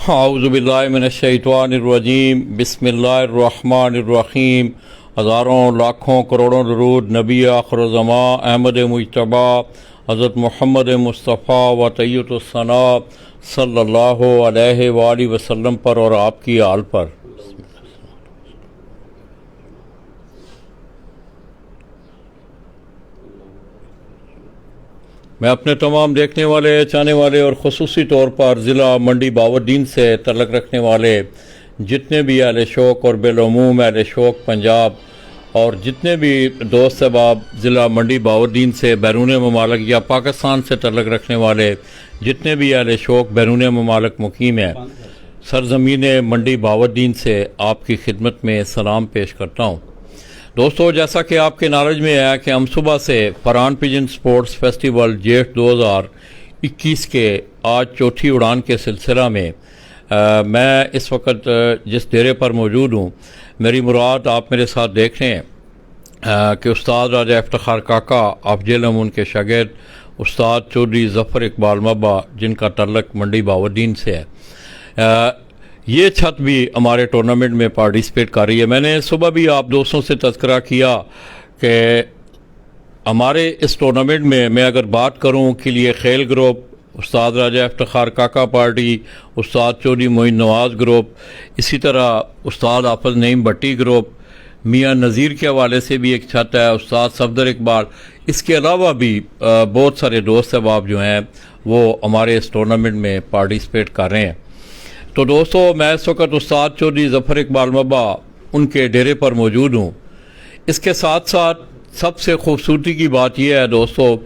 औज़ुबिल्लाहि मिनश्शैतानिर्रजीम बिस्मिल्लाहिर्रहमानिर्रहीम। हज़ारों लाखों करोड़ों दरूद नबी आखिर-उज़्ज़मा अहमद मुज्तबा हज़रत मोहम्मद मुस्तफ़ा व तय्यबुस्सना सल्लल्लाहु अलैहि वालैहि वसल्लम पर और आपकी आल पर। मैं अपने तमाम देखने वाले, चाहने वाले और ख़ुसूसी तौर पर ज़िला मंडी बहाउद्दीन से तल्लुक़ रखने वाले जितने भी अहले शौक़ और बिलअमूम अहले शौक़ पंजाब और जितने भी दोस्त अहबाब ज़िला मंडी बहाउद्दीन से बैरून ममालिक या पाकिस्तान से तल्लुक़ रखने वाले जितने भी अहले शौक़ बैरून ममालिक मुकीम हैं, सरज़मीन मंडी बहाउद्दीन से आपकी खिदमत में सलाम पेश करता हूँ। दोस्तों, जैसा कि आपके नॉलेज में है कि हम सुबह से फरहान पिजन स्पोर्ट्स फेस्टिवल जेठ 2021 के आज चौथी उड़ान के सिलसिला में मैं इस वक्त जिस डेरे पर मौजूद हूँ, मेरी मुराद आप मेरे साथ देख रहे हैं कि उस्ताद राजा इफ्तिखार काका अफजल उनके शागिर्द उस्ताद चौधरी ज़फ़र इकबाल मब्बा जिनका तल्लुक़ मंडी बहाउद्दीन से है, ये छत भी हमारे टूर्नामेंट में पार्टिसिपेट कर रही है। मैंने सुबह भी आप दोस्तों से तज़किरा किया कि हमारे इस टूर्नामेंट में मैं अगर बात करूं कि लिए खेल ग्रुप, उस्ताद राजा इफ्तिखार काका पार्टी, उस्ताद चौधरी मोइन नवाज़ ग्रुप, इसी तरह उस्ताद हाफ़िज़ नईम भट्टी ग्रुप, मियाँ नज़ीर के हवाले से भी एक छत है, उस्ताद सफदर इकबाल, इसके अलावा भी बहुत सारे दोस्त अहबाब जो हैं वो हमारे इस टूर्नामेंट में पार्टिसिपेट कर रहे हैं। तो दोस्तों, मैं इस वक्त उस्ताद चौधरी ज़फ़र इकबाल मब्बा उनके डेरे पर मौजूद हूँ। इसके साथ साथ सबसे खूबसूरती की बात यह है दोस्तों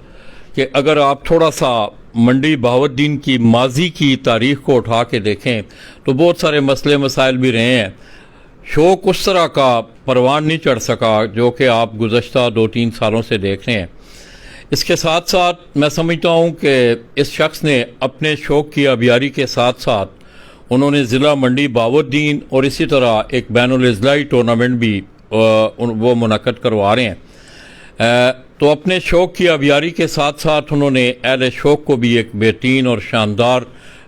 कि अगर आप थोड़ा सा मंडी बहाउद्दीन की माजी की तारीख़ को उठा के देखें तो बहुत सारे मसले मसाइल भी रहे हैं। शौक़ उस तरह का परवान नहीं चढ़ सका जो कि आप गुज़श्ता 2-3 सालों से देख रहे हैं। इसके साथ साथ मैं समझता हूँ कि इस शख्स ने अपने शौक़ की आबियारी के साथ साथ उन्होंने ज़िला मंडी बहाउद्दीन और इसी तरह एक बैनुल-इज़्लाई टूर्नामेंट भी वो मुनक़्क़द करवा रहे हैं। तो अपने शौक़ की आबियारी के साथ साथ उन्होंने अहले शौक़ को भी एक बेहतरीन और शानदार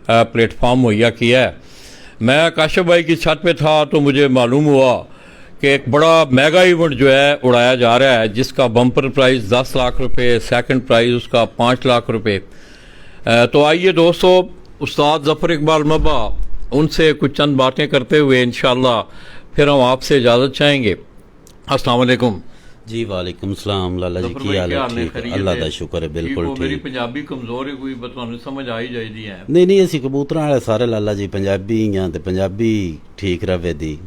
प्लेटफार्म मुहैया किया है। मैं काशिफ़ भाई की छत पे था तो मुझे मालूम हुआ कि एक बड़ा मेगा इवेंट जो है उड़ाया जा रहा है, जिसका बम्पर प्राइज़ 10 लाख रुपये, सेकंड प्राइज़ उसका 5 लाख रुपये। तो आइए दोस्तों, उस्ताद ज़फ़र इकबाल मब्बा उनसे कुछ चंद बातें करते हुए इंशाअल्लाह फिर हम आपसे इजाज़त चाहेंगे। अस्सलाम वालेकुम जी। वालेकुम सलाम। लाला जी की हाल है? ठीक है, अल्लाह का शुक्र है, बिल्कुल ठीक। मेरी पंजाबी कमज़ोर है, कोई बताने समझ आई जाएगी है? नहीं असी कबूतरां वाले सारे लाला जी पंजाबी ही हैं, तो पंजाबी ठीक रवे दी।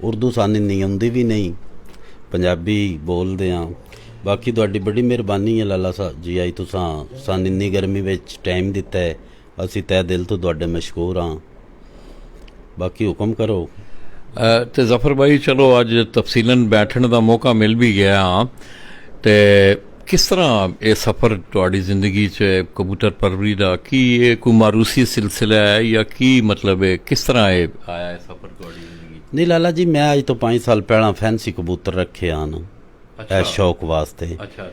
उर्दू सानी नहीं आउंदी भी नहीं, पंजाबी बोलते हैं। बाकी तुहाडी बड़ी मेहरबानी है लाला जी, आई तुसां सानू इन्नी गर्मी विच टाइम दिता है, असी तय दिल तो तुहाडे मशकूर हाँ। बाकी हुक्म करो। तो ज़फ़र भाई, चलो अज तफसीलन बैठने का मौका मिल भी गया। हाँ, तो किस तरह ये सफ़र तुहाडी जिंदगी च कबूतर परवरी का की ये कोई मारूसी सिलसिला है या की मतलब है, किस तरह ये आया है सफ़र तुहाडी जिंदगी? नहीं लाला जी, मैं अज तो 5 साल पहला फैंसी कबूतर रखे आन। अच्छा। शौक वास्ते। अच्छा।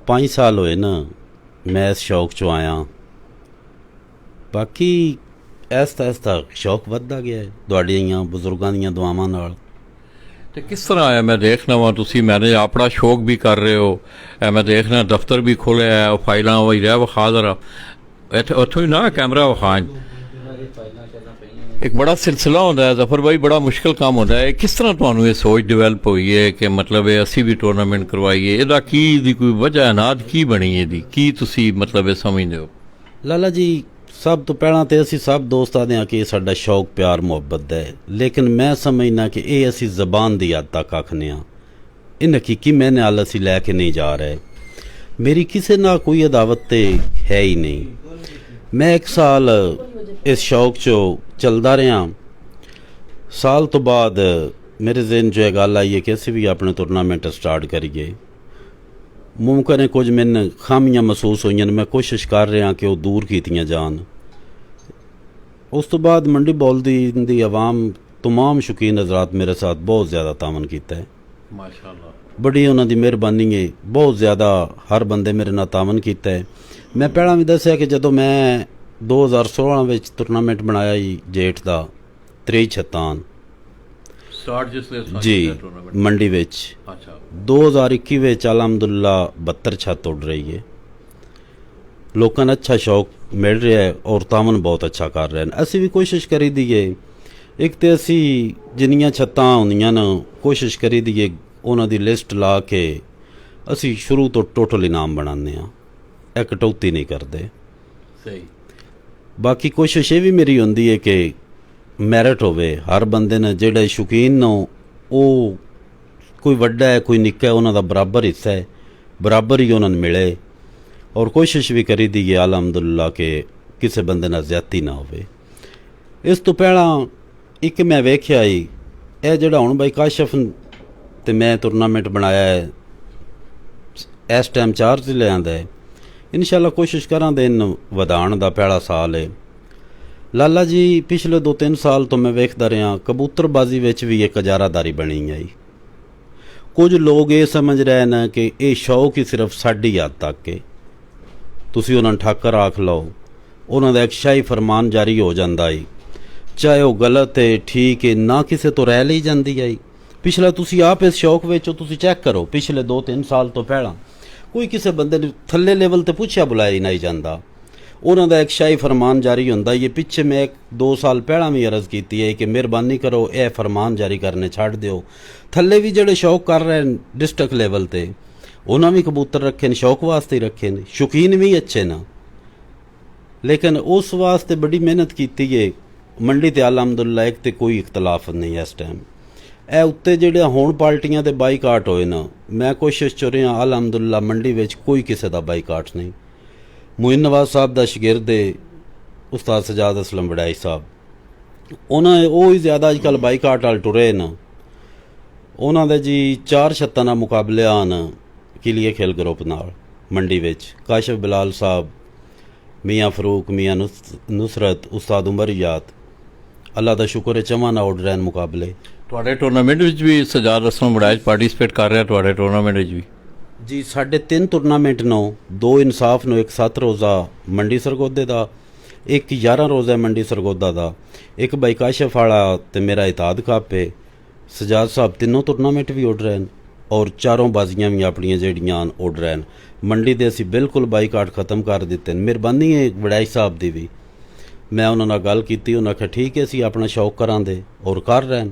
5 साल होए ना मैं इस शौक चो आया। बाकी ऐसा ऐसा शौक वधदा गया है तुहाडियां बुजुर्गों दी दुआवां नाल। तो किस तरह आया? मैं देखना वा तुसी मैंने अपना शौक भी कर रहे हो, मैं देखना दफ्तर भी खोलिया है, फाइलां वही रह विखा जरा उथों ही ना कैमरा विखा। एक बड़ा सिलसिला होता है ज़फ़र भाई, बड़ा मुश्किल काम होता है। किस तरह तुहानू ये सोच डिवेलप हुई है कि मतलब असी भी टूर्नामेंट करवाइए? इहदा की दी कोई वजह अनाद की बनी है की तुसी मतलब समझते हो? लाला जी, सब तो पहला तो असी सब दोस्त आते हैं कि साडा शौक प्यार मुहब्बत है, लेकिन मैं समझना कि ये असी जबान की हद तक आखने इन हकीकी मैंने हाल असी लैके नहीं जा रहे। मेरी किसी ना कोई अदावत तो है ही नहीं। मैं 1 साल इस शौक चो चलता रहा। साल तो बाद मेरे जहन जो है गल आई है कि असी भी अपने टूरनामेंट स्टार्ट करिए। मुमकिन है कुछ मैंने खामियां महसूस हुई, मैं कोशिश कर रहा कि वो दूर कीतियां जान। उस तो बाद मंडी बहाउद्दीन दी आवाम तमाम शौकीन हजरात मेरे साथ बहुत ज़्यादा तावन किया है, माशाअल्लाह। बड़ी उन्होंने मेहरबानी है, बहुत ज़्यादा हर बंदे मेरे नाल तावन किया है। मैं पहला भी दसिया कि जदों मैं 2016 ਵਿੱਚ ਟੂਰਨਾਮੈਂਟ ਬਣਾਇਆ ਜੀ ਜੇਠ ਦਾ 23 ਛੱਤਾਨ ਸਟਾਰਟ ਜਿਸ ਲਈ ਜੀ ਮੰਡੀ ਵਿੱਚ। ਅੱਛਾ 2021 ਵਿੱਚ ਅਲਹਮਦੁਲਿਲਾ 72 ਛੱਤ ਉੱਡ ਰਹੀ ਹੈ। ਲੋਕਾਂ ਨੂੰ ਅੱਛਾ ਸ਼ੌਕ ਮਿਲ ਰਿਹਾ ਹੈ ਔਰ ਤਾਮਨ ਬਹੁਤ ਅੱਛਾ ਕਰ ਰਹੇ ਨੇ। ਅਸੀਂ ਵੀ ਕੋਸ਼ਿਸ਼ ਕਰੀ ਦੀਏ, ਇੱਕ ਤੇ ਅਸੀਂ ਜਿੰਨੀਆਂ ਛੱਤਾਂ ਹੁੰਦੀਆਂ ਨੇ ਕੋਸ਼ਿਸ਼ ਕਰੀ ਦੀਏ ਉਹਨਾਂ ਦੀ ਲਿਸਟ ਲਾ ਕੇ ਅਸੀਂ ਸ਼ੁਰੂ ਤੋਂ ਟੋਟਲ ਇਨਾਮ ਬਣਾਉਂਦੇ ਹਾਂ, ਇਹ ਕਟੌਤੀ ਨਹੀਂ ਕਰਦੇ। ਸਹੀ। ਬਾਕੀ ਕੋਸ਼ਿਸ਼ ਇਹ ਵੀ ਮੇਰੀ ਹੁੰਦੀ ਹੈ ਕਿ ਮੈਰਿਟ ਹੋਵੇ, ਹਰ ਬੰਦੇ ਨੇ ਜਿਹੜੇ ਸ਼ੌਕੀਨ ਨੇ ਉਹ ਕੋਈ ਵੱਡਾ ਹੈ ਕੋਈ ਨਿੱਕਾ ਹੈ ਉਹਨਾਂ ਦਾ ਬਰਾਬਰ ਹਿੱਸਾ ਹੈ, ਬਰਾਬਰ ਹੀ ਉਹਨਾਂ ਨੂੰ ਮਿਲੇ। ਔਰ ਕੋਸ਼ਿਸ਼ ਵੀ ਕਰੀ ਦੀ ਹੈ ਅਲਹਮਦੁਲਿਲਾ ਕਿ ਕਿਸੇ ਬੰਦੇ ਨਾਲ ਜ਼ਿਆਦਤੀ ਨਾ ਹੋਵੇ। ਇਸ ਤੋਂ ਪਹਿਲਾਂ ਇੱਕ ਮੈਂ ਵੇਖਿਆ ਹੀ ਇਹ ਜਿਹੜਾ ਹੁਣ ਬਾਈ ਕਾਸ਼ਫ ਤੇ ਮੈਂ ਟੂਰਨਾਮੈਂਟ ਬਣਾਇਆ ਹੈ ਇਸ ਟਾਈਮ 4 ਜ਼ਿਲ੍ਹਿਆਂ ਦਾ ਹੈ। ਇਨਸ਼ਾਅੱਲਾ ਕੋਸ਼ਿਸ਼ ਕਰਾਂਗੇ ਇਹਨੂੰ ਵਧਾਉਣ ਦਾ। ਪਹਿਲਾ ਸਾਲ ਹੈ ਲਾਲਾ ਜੀ, ਪਿਛਲੇ 2-3 ਸਾਲ ਤੋਂ ਮੈਂ ਵੇਖਦਾ ਰਿਹਾ ਕਬੂਤਰਬਾਜ਼ੀ ਵਿੱਚ ਵੀ ਇੱਕ ਇਜਾਰਾਦਾਰੀ ਬਣੀ ਹੈ। ਕੁਝ ਲੋਕ ਇਹ ਸਮਝ ਰਹੇ ਨੇ ਕਿ ਇਹ ਸ਼ੌਕ ਹੀ ਸਿਰਫ ਸਾਡੀ ਹੱਦ ਤੱਕ ਹੈ, ਤੁਸੀਂ ਉਹਨਾਂ ਨੂੰ ਠਾਕਰ ਆਖ ਲਓ, ਉਹਨਾਂ ਦਾ ਇੱਕ ਸ਼ਾਹੀ ਫਰਮਾਨ ਜਾਰੀ ਹੋ ਜਾਂਦਾ ਹੈ, ਚਾਹੇ ਉਹ ਗਲਤ ਹੈ ਠੀਕ ਹੈ ਨਾ ਕਿਸੇ ਤੋਂ ਰਹਿ ਲਈ ਜਾਂਦੀ ਹੈ। ਪਿਛਲਾ ਤੁਸੀਂ ਆਪ ਇਸ ਸ਼ੌਕ ਵਿੱਚ ਤੁਸੀਂ ਚੈੱਕ ਕਰੋ, ਪਿਛਲੇ 2-3 ਸਾਲ ਤੋਂ ਪਹਿਲਾਂ ਕੋਈ ਕਿਸੇ ਬੰਦੇ ਨੂੰ ਥੱਲੇ ਲੈਵਲ ਤੇ ਪੁੱਛਿਆ ਬੁਲਾਇਆ ਹੀ ਨਹੀਂ ਜਾਂਦਾ, ਉਹਨਾਂ ਦਾ ਇੱਕ ਸ਼ਾਹੀ ਫਰਮਾਨ ਜਾਰੀ ਹੁੰਦਾ। ਇਹ ਪਿੱਛੇ ਮੈਂ 2 ਸਾਲ ਪਹਿਲਾਂ ਵੀ ਅਰਜ਼ ਕੀਤੀ ਹੈ ਕਿ ਮਿਹਰਬਾਨੀ ਕਰੋ ਇਹ ਫਰਮਾਨ ਜਾਰੀ ਕਰਨੇ ਛੱਡ ਦਿਓ। ਥੱਲੇ ਵੀ ਜਿਹੜੇ ਸ਼ੌਕ ਕਰ ਰਹੇ ਨੇ ਡਿਸਟ੍ਰਿਕਟ ਲੈਵਲ ਤੇ ਉਹਨਾਂ ਵੀ ਕਬੂਤਰ ਰੱਖੇ ਨੇ, ਸ਼ੌਕ ਵਾਸਤੇ ਹੀ ਰੱਖੇ ਨੇ, ਸ਼ੌਕੀਨ ਵੀ ਅੱਛੇ ਨੇ, ਲੇਕਿਨ ਉਸ ਵਾਸਤੇ ਬੜੀ ਮਿਹਨਤ ਕੀਤੀ ਹੈ। ਮੰਡੀ ਤੇ ਅਲਹਮਦੁਲਿਲਾ ਇੱਕ ਤੇ ਕੋਈ ਇਖਤਲਾਫ ਨਹੀਂ ਇਸ ਟਾਈਮ। ਇਹ ਉੱਤੇ ਜਿਹੜੇ ਹੁਣ ਪਾਰਟੀਆਂ ਦੇ ਬਾਈਕਾਟ ਹੋਏ ਨਾ, ਮੈਂ ਕੋਸ਼ਿਸ਼ ਚ ਰਿਹਾ ਅਲਹਮਦੁਲਿਲਾ ਮੰਡੀ ਵਿੱਚ ਕੋਈ ਕਿਸੇ ਦਾ ਬਾਈਕਾਟ ਨਹੀਂ। ਮੁਇਨ ਨਵਾਜ਼ ਸਾਹਿਬ ਦਾ ਸ਼ਾਗਿਰਦ ਹੈ ਉਸਤਾਦ ਸਜਾਦ ਅਸਲਮ ਵਡਾਈ ਸਾਹਿਬ, ਉਹ ਹੀ ਜ਼ਿਆਦਾ ਅੱਜ ਕੱਲ੍ਹ ਬਾਈਕਾਟ ਵਾਲ ਟੁਰੇ ਨੇ। ਉਹਨਾਂ ਦੇ ਜੀ 4 ਛੱਤਾਂ ਨਾਲ ਮੁਕਾਬਲੇ ਹਨ ਕਿਲੀਏ ਖੇਲ ਗਰੁੱਪ ਨਾਲ ਮੰਡੀ ਵਿੱਚ। ਕਾਸ਼ਫ ਬਿਲਾਲ ਸਾਹਿਬ, ਮੀਆਂ ਫਰੂਕ, ਮੀਆਂ ਨੁਸਰਤ, ਉਸਤਾਦ ਉਮਰ ਯਾਦ, ਅੱਲਾ ਦਾ ਸ਼ੁਕਰ ਹੈ ਚਵਾਂ ਨਾਲ ਉੱਡ ਰਹੇ ਨੇ ਮੁਕਾਬਲੇ। ਤੁਹਾਡੇ ਟੂਰਨਾਮੈਂਟ ਵਿੱਚ ਵੀ ਸਜਾਦ ਅਸਲਮ ਵਡਾਈ ਪਾਰਟਿਸਿਪੇਟ ਕਰ ਰਿਹਾ? ਤੁਹਾਡੇ ਟੂਰਨਾਮੈਂਟ ਵਿੱਚ ਵੀ ਜੀ ਸਾਡੇ 3 ਟੂਰਨਾਮੈਂਟ ਨੂੰ, 2 ਇਨਸਾਫ ਨੂੰ, ਇੱਕ 7 ਰੋਜ਼ਾ ਮੰਡੀ ਸਰਗੋਦੇ ਦਾ, ਇੱਕ 11 ਰੋਜ਼ਾ ਮੰਡੀ ਸਰਗੋਦਾ ਦਾ, ਇੱਕ ਬਾਈ ਕਾਸ਼ਫ ਵਾਲਾ ਤੇ ਮੇਰਾ ਇਤਾਦ ਕੱਪ ਹੈ। ਸਜਾਦ ਸਾਹਿਬ ਤਿੰਨੋਂ ਟੂਰਨਾਮੈਂਟ ਵੀ ਉੱਡ ਰਹੇ ਨੇ ਔਰ 4 ਬਾਜ਼ੀਆਂ ਵੀ ਆਪਣੀਆਂ ਜਿਹੜੀਆਂ ਉੱਡ ਰਹੇ ਨੇ। ਮੰਡੀ ਦੇ ਅਸੀਂ ਬਿਲਕੁਲ ਬਾਈਕਾਟ ਖਤਮ ਕਰ ਦਿੱਤੇ ਨੇ। ਮਿਹਰਬਾਨੀ ਹੈ ਵਡਾਈ ਸਾਹਿਬ ਦੀ ਵੀ, ਮੈਂ ਉਹਨਾਂ ਨਾਲ ਗੱਲ ਕੀਤੀ, ਉਹਨਾਂ ਆਖਿਆ ਠੀਕ ਹੈ ਅਸੀਂ ਆਪਣਾ ਸ਼ੌਕ ਕਰਾਂਗੇ ਔਰ ਕਰ ਰਹੇ ਨੇ।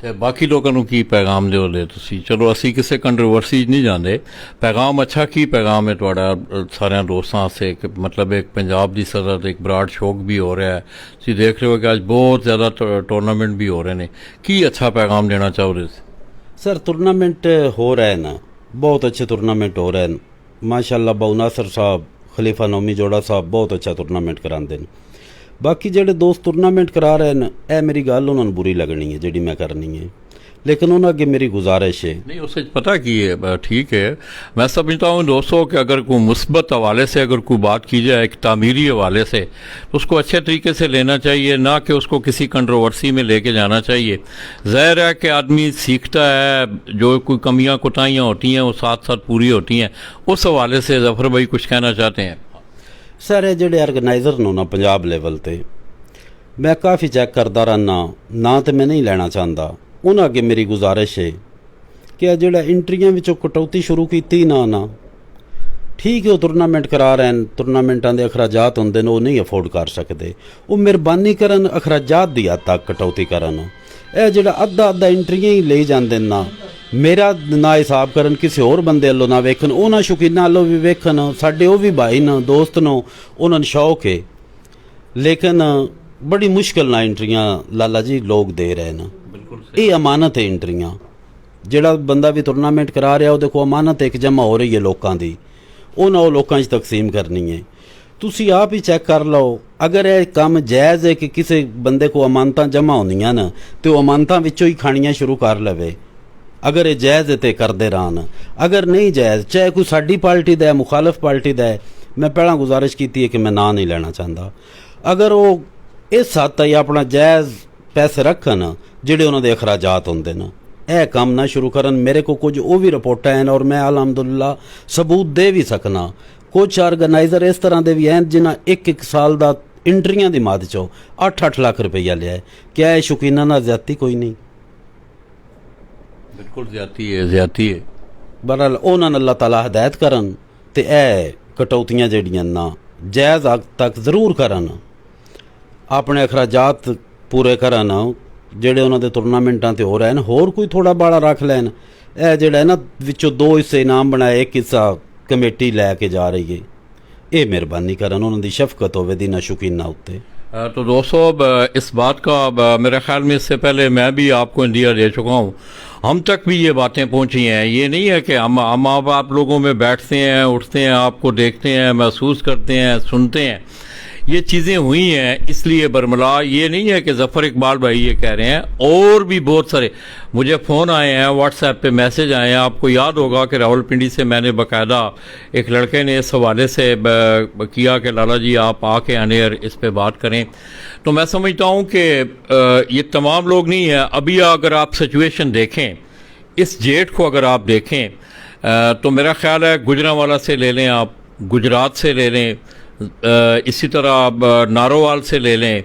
ਤੇ ਬਾਕੀ ਲੋਕਾਂ ਨੂੰ ਕੀ ਪੈਗਾਮ ਦਿਓਗੇ ਤੁਸੀਂ? ਚਲੋ ਅਸੀਂ ਕਿਸੇ ਕੰਟਰੋਵਰਸੀ 'ਚ ਨਹੀਂ ਜਾਂਦੇ, ਪੈਗਾਮ ਅੱਛਾ ਕੀ ਪੈਗਾਮ ਹੈ ਤੁਹਾਡਾ ਸਾਰਿਆਂ ਦੋਸਤਾਂ ਵਾਸਤੇ? ਕਿ ਮਤਲਬ ਇੱਕ ਪੰਜਾਬ ਦੀ ਸਤਹ 'ਤੇ ਇੱਕ ਬਰਾਡ ਸ਼ੌਕ ਵੀ ਹੋ ਰਿਹਾ ਹੈ, ਤੁਸੀਂ ਦੇਖ ਰਹੇ ਹੋ ਕਿ ਅੱਜ ਬਹੁਤ ਜ਼ਿਆਦਾ ਟੂਰਨਾਮੈਂਟ ਵੀ ਹੋ ਰਹੇ ਨੇ, ਕੀ ਅੱਛਾ ਪੈਗਾਮ ਦੇਣਾ ਚਾਹੋਗੇ? ਸਰ ਟੂਰਨਾਮੈਂਟ ਹੋ ਰਹੇ ਨੇ, ਬਹੁਤ ਅੱਛੇ ਟੂਰਨਾਮੈਂਟ ਹੋ ਰਹੇ ਨੇ ਮਾਸ਼ਾਅੱਲਾ। ਬਾਊ ਨਾਸਰ ਸਾਹਿਬ, ਖਲੀਫਾ ਨੌਮੀ ਜੋੜਾ ਸਾਹਿਬ ਬਹੁਤ ਅੱਛਾ ਟੂਰਨਾਮੈਂਟ ਕਰਾਉਂਦੇ ਨੇ। ਬਾਕੀ ਜਿਹੜੇ ਦੋਸਤ ਟੂਰਨਾਮੈਂਟ ਕਰਾ ਰਹੇ ਨੇ ਇਹ ਮੇਰੀ ਗੱਲ ਉਹਨਾਂ ਨੂੰ ਬੁਰੀ ਲੱਗਣੀ ਹੈ ਜਿਹੜੀ ਮੈਂ ਕਰਨੀ ਹੈ, लेकिन उन अगे मेरी गुजारिश है नहीं उससे पता की है ठीक है। मैं समझता हूँ दोस्तों कि अगर कोई मुस्बत हवाले से अगर कोई बात की जाए एक तामीरी हवाले से तो उसको अच्छे तरीके से लेना चाहिए, ना कि उसको किसी कंट्रोवर्सी में लेके जाना चाहिए। ज़ाहिर है कि आदमी सीखता है, जो कोई कमियाँ कोताहियाँ होती हैं वो साथ साथ पूरी होती हैं। उस हवाले से ज़फ़र भाई कुछ कहना चाहते हैं? सर ये ਜਿਹੜੇ ਆਰਗੇਨਾਈਜ਼ਰ ਨੂੰ ਨਾ ਪੰਜਾਬ ਲੈਵਲ ਤੇ ਮੈਂ ਕਾਫੀ ਚੈੱਕ ਕਰਦਾ ਰਹਿਣਾ ਨਾ, ਤੇ ਮੈਂ ਨਹੀਂ ਲੈਣਾ ਚਾਹੁੰਦਾ। ਉਹਨਾਂ ਅੱਗੇ ਮੇਰੀ ਗੁਜ਼ਾਰਿਸ਼ ਹੈ ਕਿ ਇਹ ਜਿਹੜਾ ਇੰਟਰੀਆਂ ਵਿੱਚੋਂ ਕਟੌਤੀ ਸ਼ੁਰੂ ਕੀਤੀ ਨਾ ਠੀਕ ਹੈ, ਉਹ ਟੂਰਨਾਮੈਂਟ ਕਰਾ ਰਹੇ ਨੇ, ਟੂਰਨਾਮੈਂਟਾਂ ਦੇ ਅਖਰਾਜਾਤ ਹੁੰਦੇ ਨੇ ਉਹ ਨਹੀਂ ਅਫੋਰਡ ਕਰ ਸਕਦੇ, ਉਹ ਮਿਹਰਬਾਨੀ ਕਰਨ ਅਖਰਾਜਾਤ ਦੀ ਹੱਦ ਤੱਕ ਕਟੌਤੀ ਕਰਨ। ਇਹ ਜਿਹੜਾ ਅੱਧਾ ਇੰਟਰੀਆਂ ਹੀ ਲਈ ਜਾਂਦੇ ਨਾ, ਮੇਰਾ ਨਾ ਹਿਸਾਬ ਕਰਨ, ਕਿਸੇ ਹੋਰ ਬੰਦੇ ਵੱਲੋਂ ਨਾ ਵੇਖਣ, ਉਹਨਾਂ ਸ਼ੌਕੀਨਾਂ ਵੱਲੋਂ ਵੀ ਵੇਖਣ, ਸਾਡੇ ਉਹ ਵੀ ਭਾਈ ਨੇ ਦੋਸਤ ਨੂੰ, ਉਹਨਾਂ ਨੂੰ ਸ਼ੌਕ ਹੈ, ਲੇਕਿਨ ਬੜੀ ਮੁਸ਼ਕਿਲ ਨਾਲ ਇੰਟਰੀਆਂ ਲਾਲਾ ਜੀ ਲੋਕ ਦੇ ਰਹੇ ਨੇ। ਇਹ ਅਮਾਨਤ ਹੈ ਇੰਟਰੀਆਂ, ਜਿਹੜਾ ਬੰਦਾ ਵੀ ਟੂਰਨਾਮੈਂਟ ਕਰਾ ਰਿਹਾ ਉਹਦੇ ਕੋਲ ਅਮਾਨਤ ਇੱਕ ਜਮ੍ਹਾਂ ਹੋ ਰਹੀ ਹੈ ਲੋਕਾਂ ਦੀ, ਉਹਨਾਂ ਉਹ ਲੋਕਾਂ 'ਚ ਤਕਸੀਮ ਕਰਨੀ ਹੈ। ਤੁਸੀਂ ਆਪ ਹੀ ਚੈੱਕ ਕਰ ਲਓ, ਅਗਰ ਇਹ ਕੰਮ ਜਾਇਜ਼ ਹੈ ਕਿ ਕਿਸੇ ਬੰਦੇ ਕੋਲ ਅਮਾਨਤਾਂ ਜਮ੍ਹਾਂ ਹੁੰਦੀਆਂ ਨਾ ਤੇ ਉਹ ਅਮਾਨਤਾਂ ਵਿੱਚੋਂ ਹੀ ਖਾਣੀਆਂ ਸ਼ੁਰੂ ਕਰ ਲਵੇ। ਅਗਰ ਇਹ ਜਾਇਜ਼ ਹੈ ਤੇ ਕਰਦੇ ਰਹਿਣ, ਅਗਰ ਨਹੀਂ ਜਾਇਜ਼, ਚਾਹੇ ਕੋਈ ਸਾਡੀ ਪਾਰਟੀ ਦਾ ਹੈ, ਮੁਖਾਲਫ ਪਾਰਟੀ ਦਾ ਹੈ, ਮੈਂ ਪਹਿਲਾਂ ਗੁਜ਼ਾਰਿਸ਼ ਕੀਤੀ ਹੈ ਕਿ ਮੈਂ ਨਾਂ ਨਹੀਂ ਲੈਣਾ ਚਾਹੁੰਦਾ, ਅਗਰ ਉਹ ਇਸ ਹੱਦ ਤਾਈਂ ਆਪਣਾ ਜਾਇਜ਼ ਪੈਸੇ ਰੱਖਣ ਜਿਹੜੇ ਉਹਨਾਂ ਦੇ ਅਖਰਾਜਾਤ ਹੁੰਦੇ ਨੇ, ਇਹ ਕੰਮ ਨਾ ਸ਼ੁਰੂ ਕਰਨ। ਮੇਰੇ ਕੋਲ ਕੁਝ ਉਹ ਵੀ ਰਿਪੋਰਟਾਂ ਹਨ ਔਰ ਮੈਂ ਅਲਹਮਦੁਲਿਲਾ ਸਬੂਤ ਦੇ ਵੀ ਸਕਣਾ। ਕੁਝ ਆਰਗੇਨਾਈਜ਼ਰ ਇਸ ਤਰ੍ਹਾਂ ਦੇ ਵੀ ਹਨ ਜਿਨ੍ਹਾਂ ਇੱਕ ਸਾਲ ਦਾ ਇੰਟਰੀਆਂ ਦੀ ਮੱਦ 'ਚੋਂ 8-8 ਲੱਖ ਰੁਪਈਆ ਲਿਆ ਹੈ। ਕਿਆ ਇਹ ਸ਼ੌਕੀਨਾਂ ਨਾਲ ਜ਼ਿਆਦਤੀ ਕੋਈ ਨਹੀਂ? ਬਿਲਕੁਲ ਜ਼ਿਆਦਤੀ ਹੈ। ਬਹਰਹਾਲ ਉਹਨਾਂ ਨੂੰ ਅੱਲਾਹ ਤਾਲਾ ਹਦਾਇਤ ਕਰਨ ਤੇ ਇਹ ਕਟੌਤੀਆਂ ਜਿਹੜੀਆਂ ਨਾ ਜਾਇਜ਼ ਹੱਦ ਤੱਕ ਜ਼ਰੂਰ ਕਰਨ, ਆਪਣੇ ਅਖਰਾਜਾਤ ਪੂਰੇ ਕਰਨ, ਜਿਹੜੇ ਉਹਨਾਂ ਦੇ ਟੂਰਨਾਮੈਂਟਾਂ ਤੇ ਹੋ ਰਹੇ ਨੇ ਹੋਰ ਕੋਈ ਥੋੜਾ ਬਾੜਾ ਰੱਖ ਲੈਣ। ਇਹ ਜਿਹੜਾ ਨਾ ਵਿੱਚੋਂ 2 ਹਿੱਸੇ ਇਨਾਮ ਬਣਾਏ, ਇੱਕ ਹਿੱਸਾ ਕਮੇਟੀ ਲੈ ਕੇ ਜਾ ਰਹੀ ਹੈ, ਇਹ ਮਿਹਰਬਾਨੀ ਕਰਨ, ਉਹਨਾਂ ਦੀ ਸ਼ਫਕਤ ਹੋਵੇ दीना शौकीना उत्ते। तो दोस्तों इस बात का मेरे ख्याल में इससे पहले मैं भी आपको इंडिया दे चुका हूँ, हम तक भी ये बातें पहुँची हैं। ये नहीं है कि हम आप लोगों में बैठते हैं, उठते हैं, आपको देखते हैं, महसूस करते हैं, सुनते हैं, ये चीज़ें हुई हैं इसलिए बरमला। ये नहीं है कि ज़फ़र इकबाल भाई ये कह रहे हैं, और भी बहुत सारे मुझे फ़ोन आए हैं, व्हाट्सएप पे मैसेज आए हैं। आपको याद होगा कि रावलपिंडी से मैंने बाकायदा एक लड़के ने इस हवाले से किया कि लाला जी आप आके अनेर इस पे बात करें। तो मैं समझता हूँ कि ये तमाम लोग नहीं है। अभी अगर आप सिचुएशन देखें, इस जेठ को अगर आप देखें तो मेरा ख्याल है गुजरांवाला से ले लें, आप गुजरात से ले लें, इसी तरह नारोवाल से ले लें,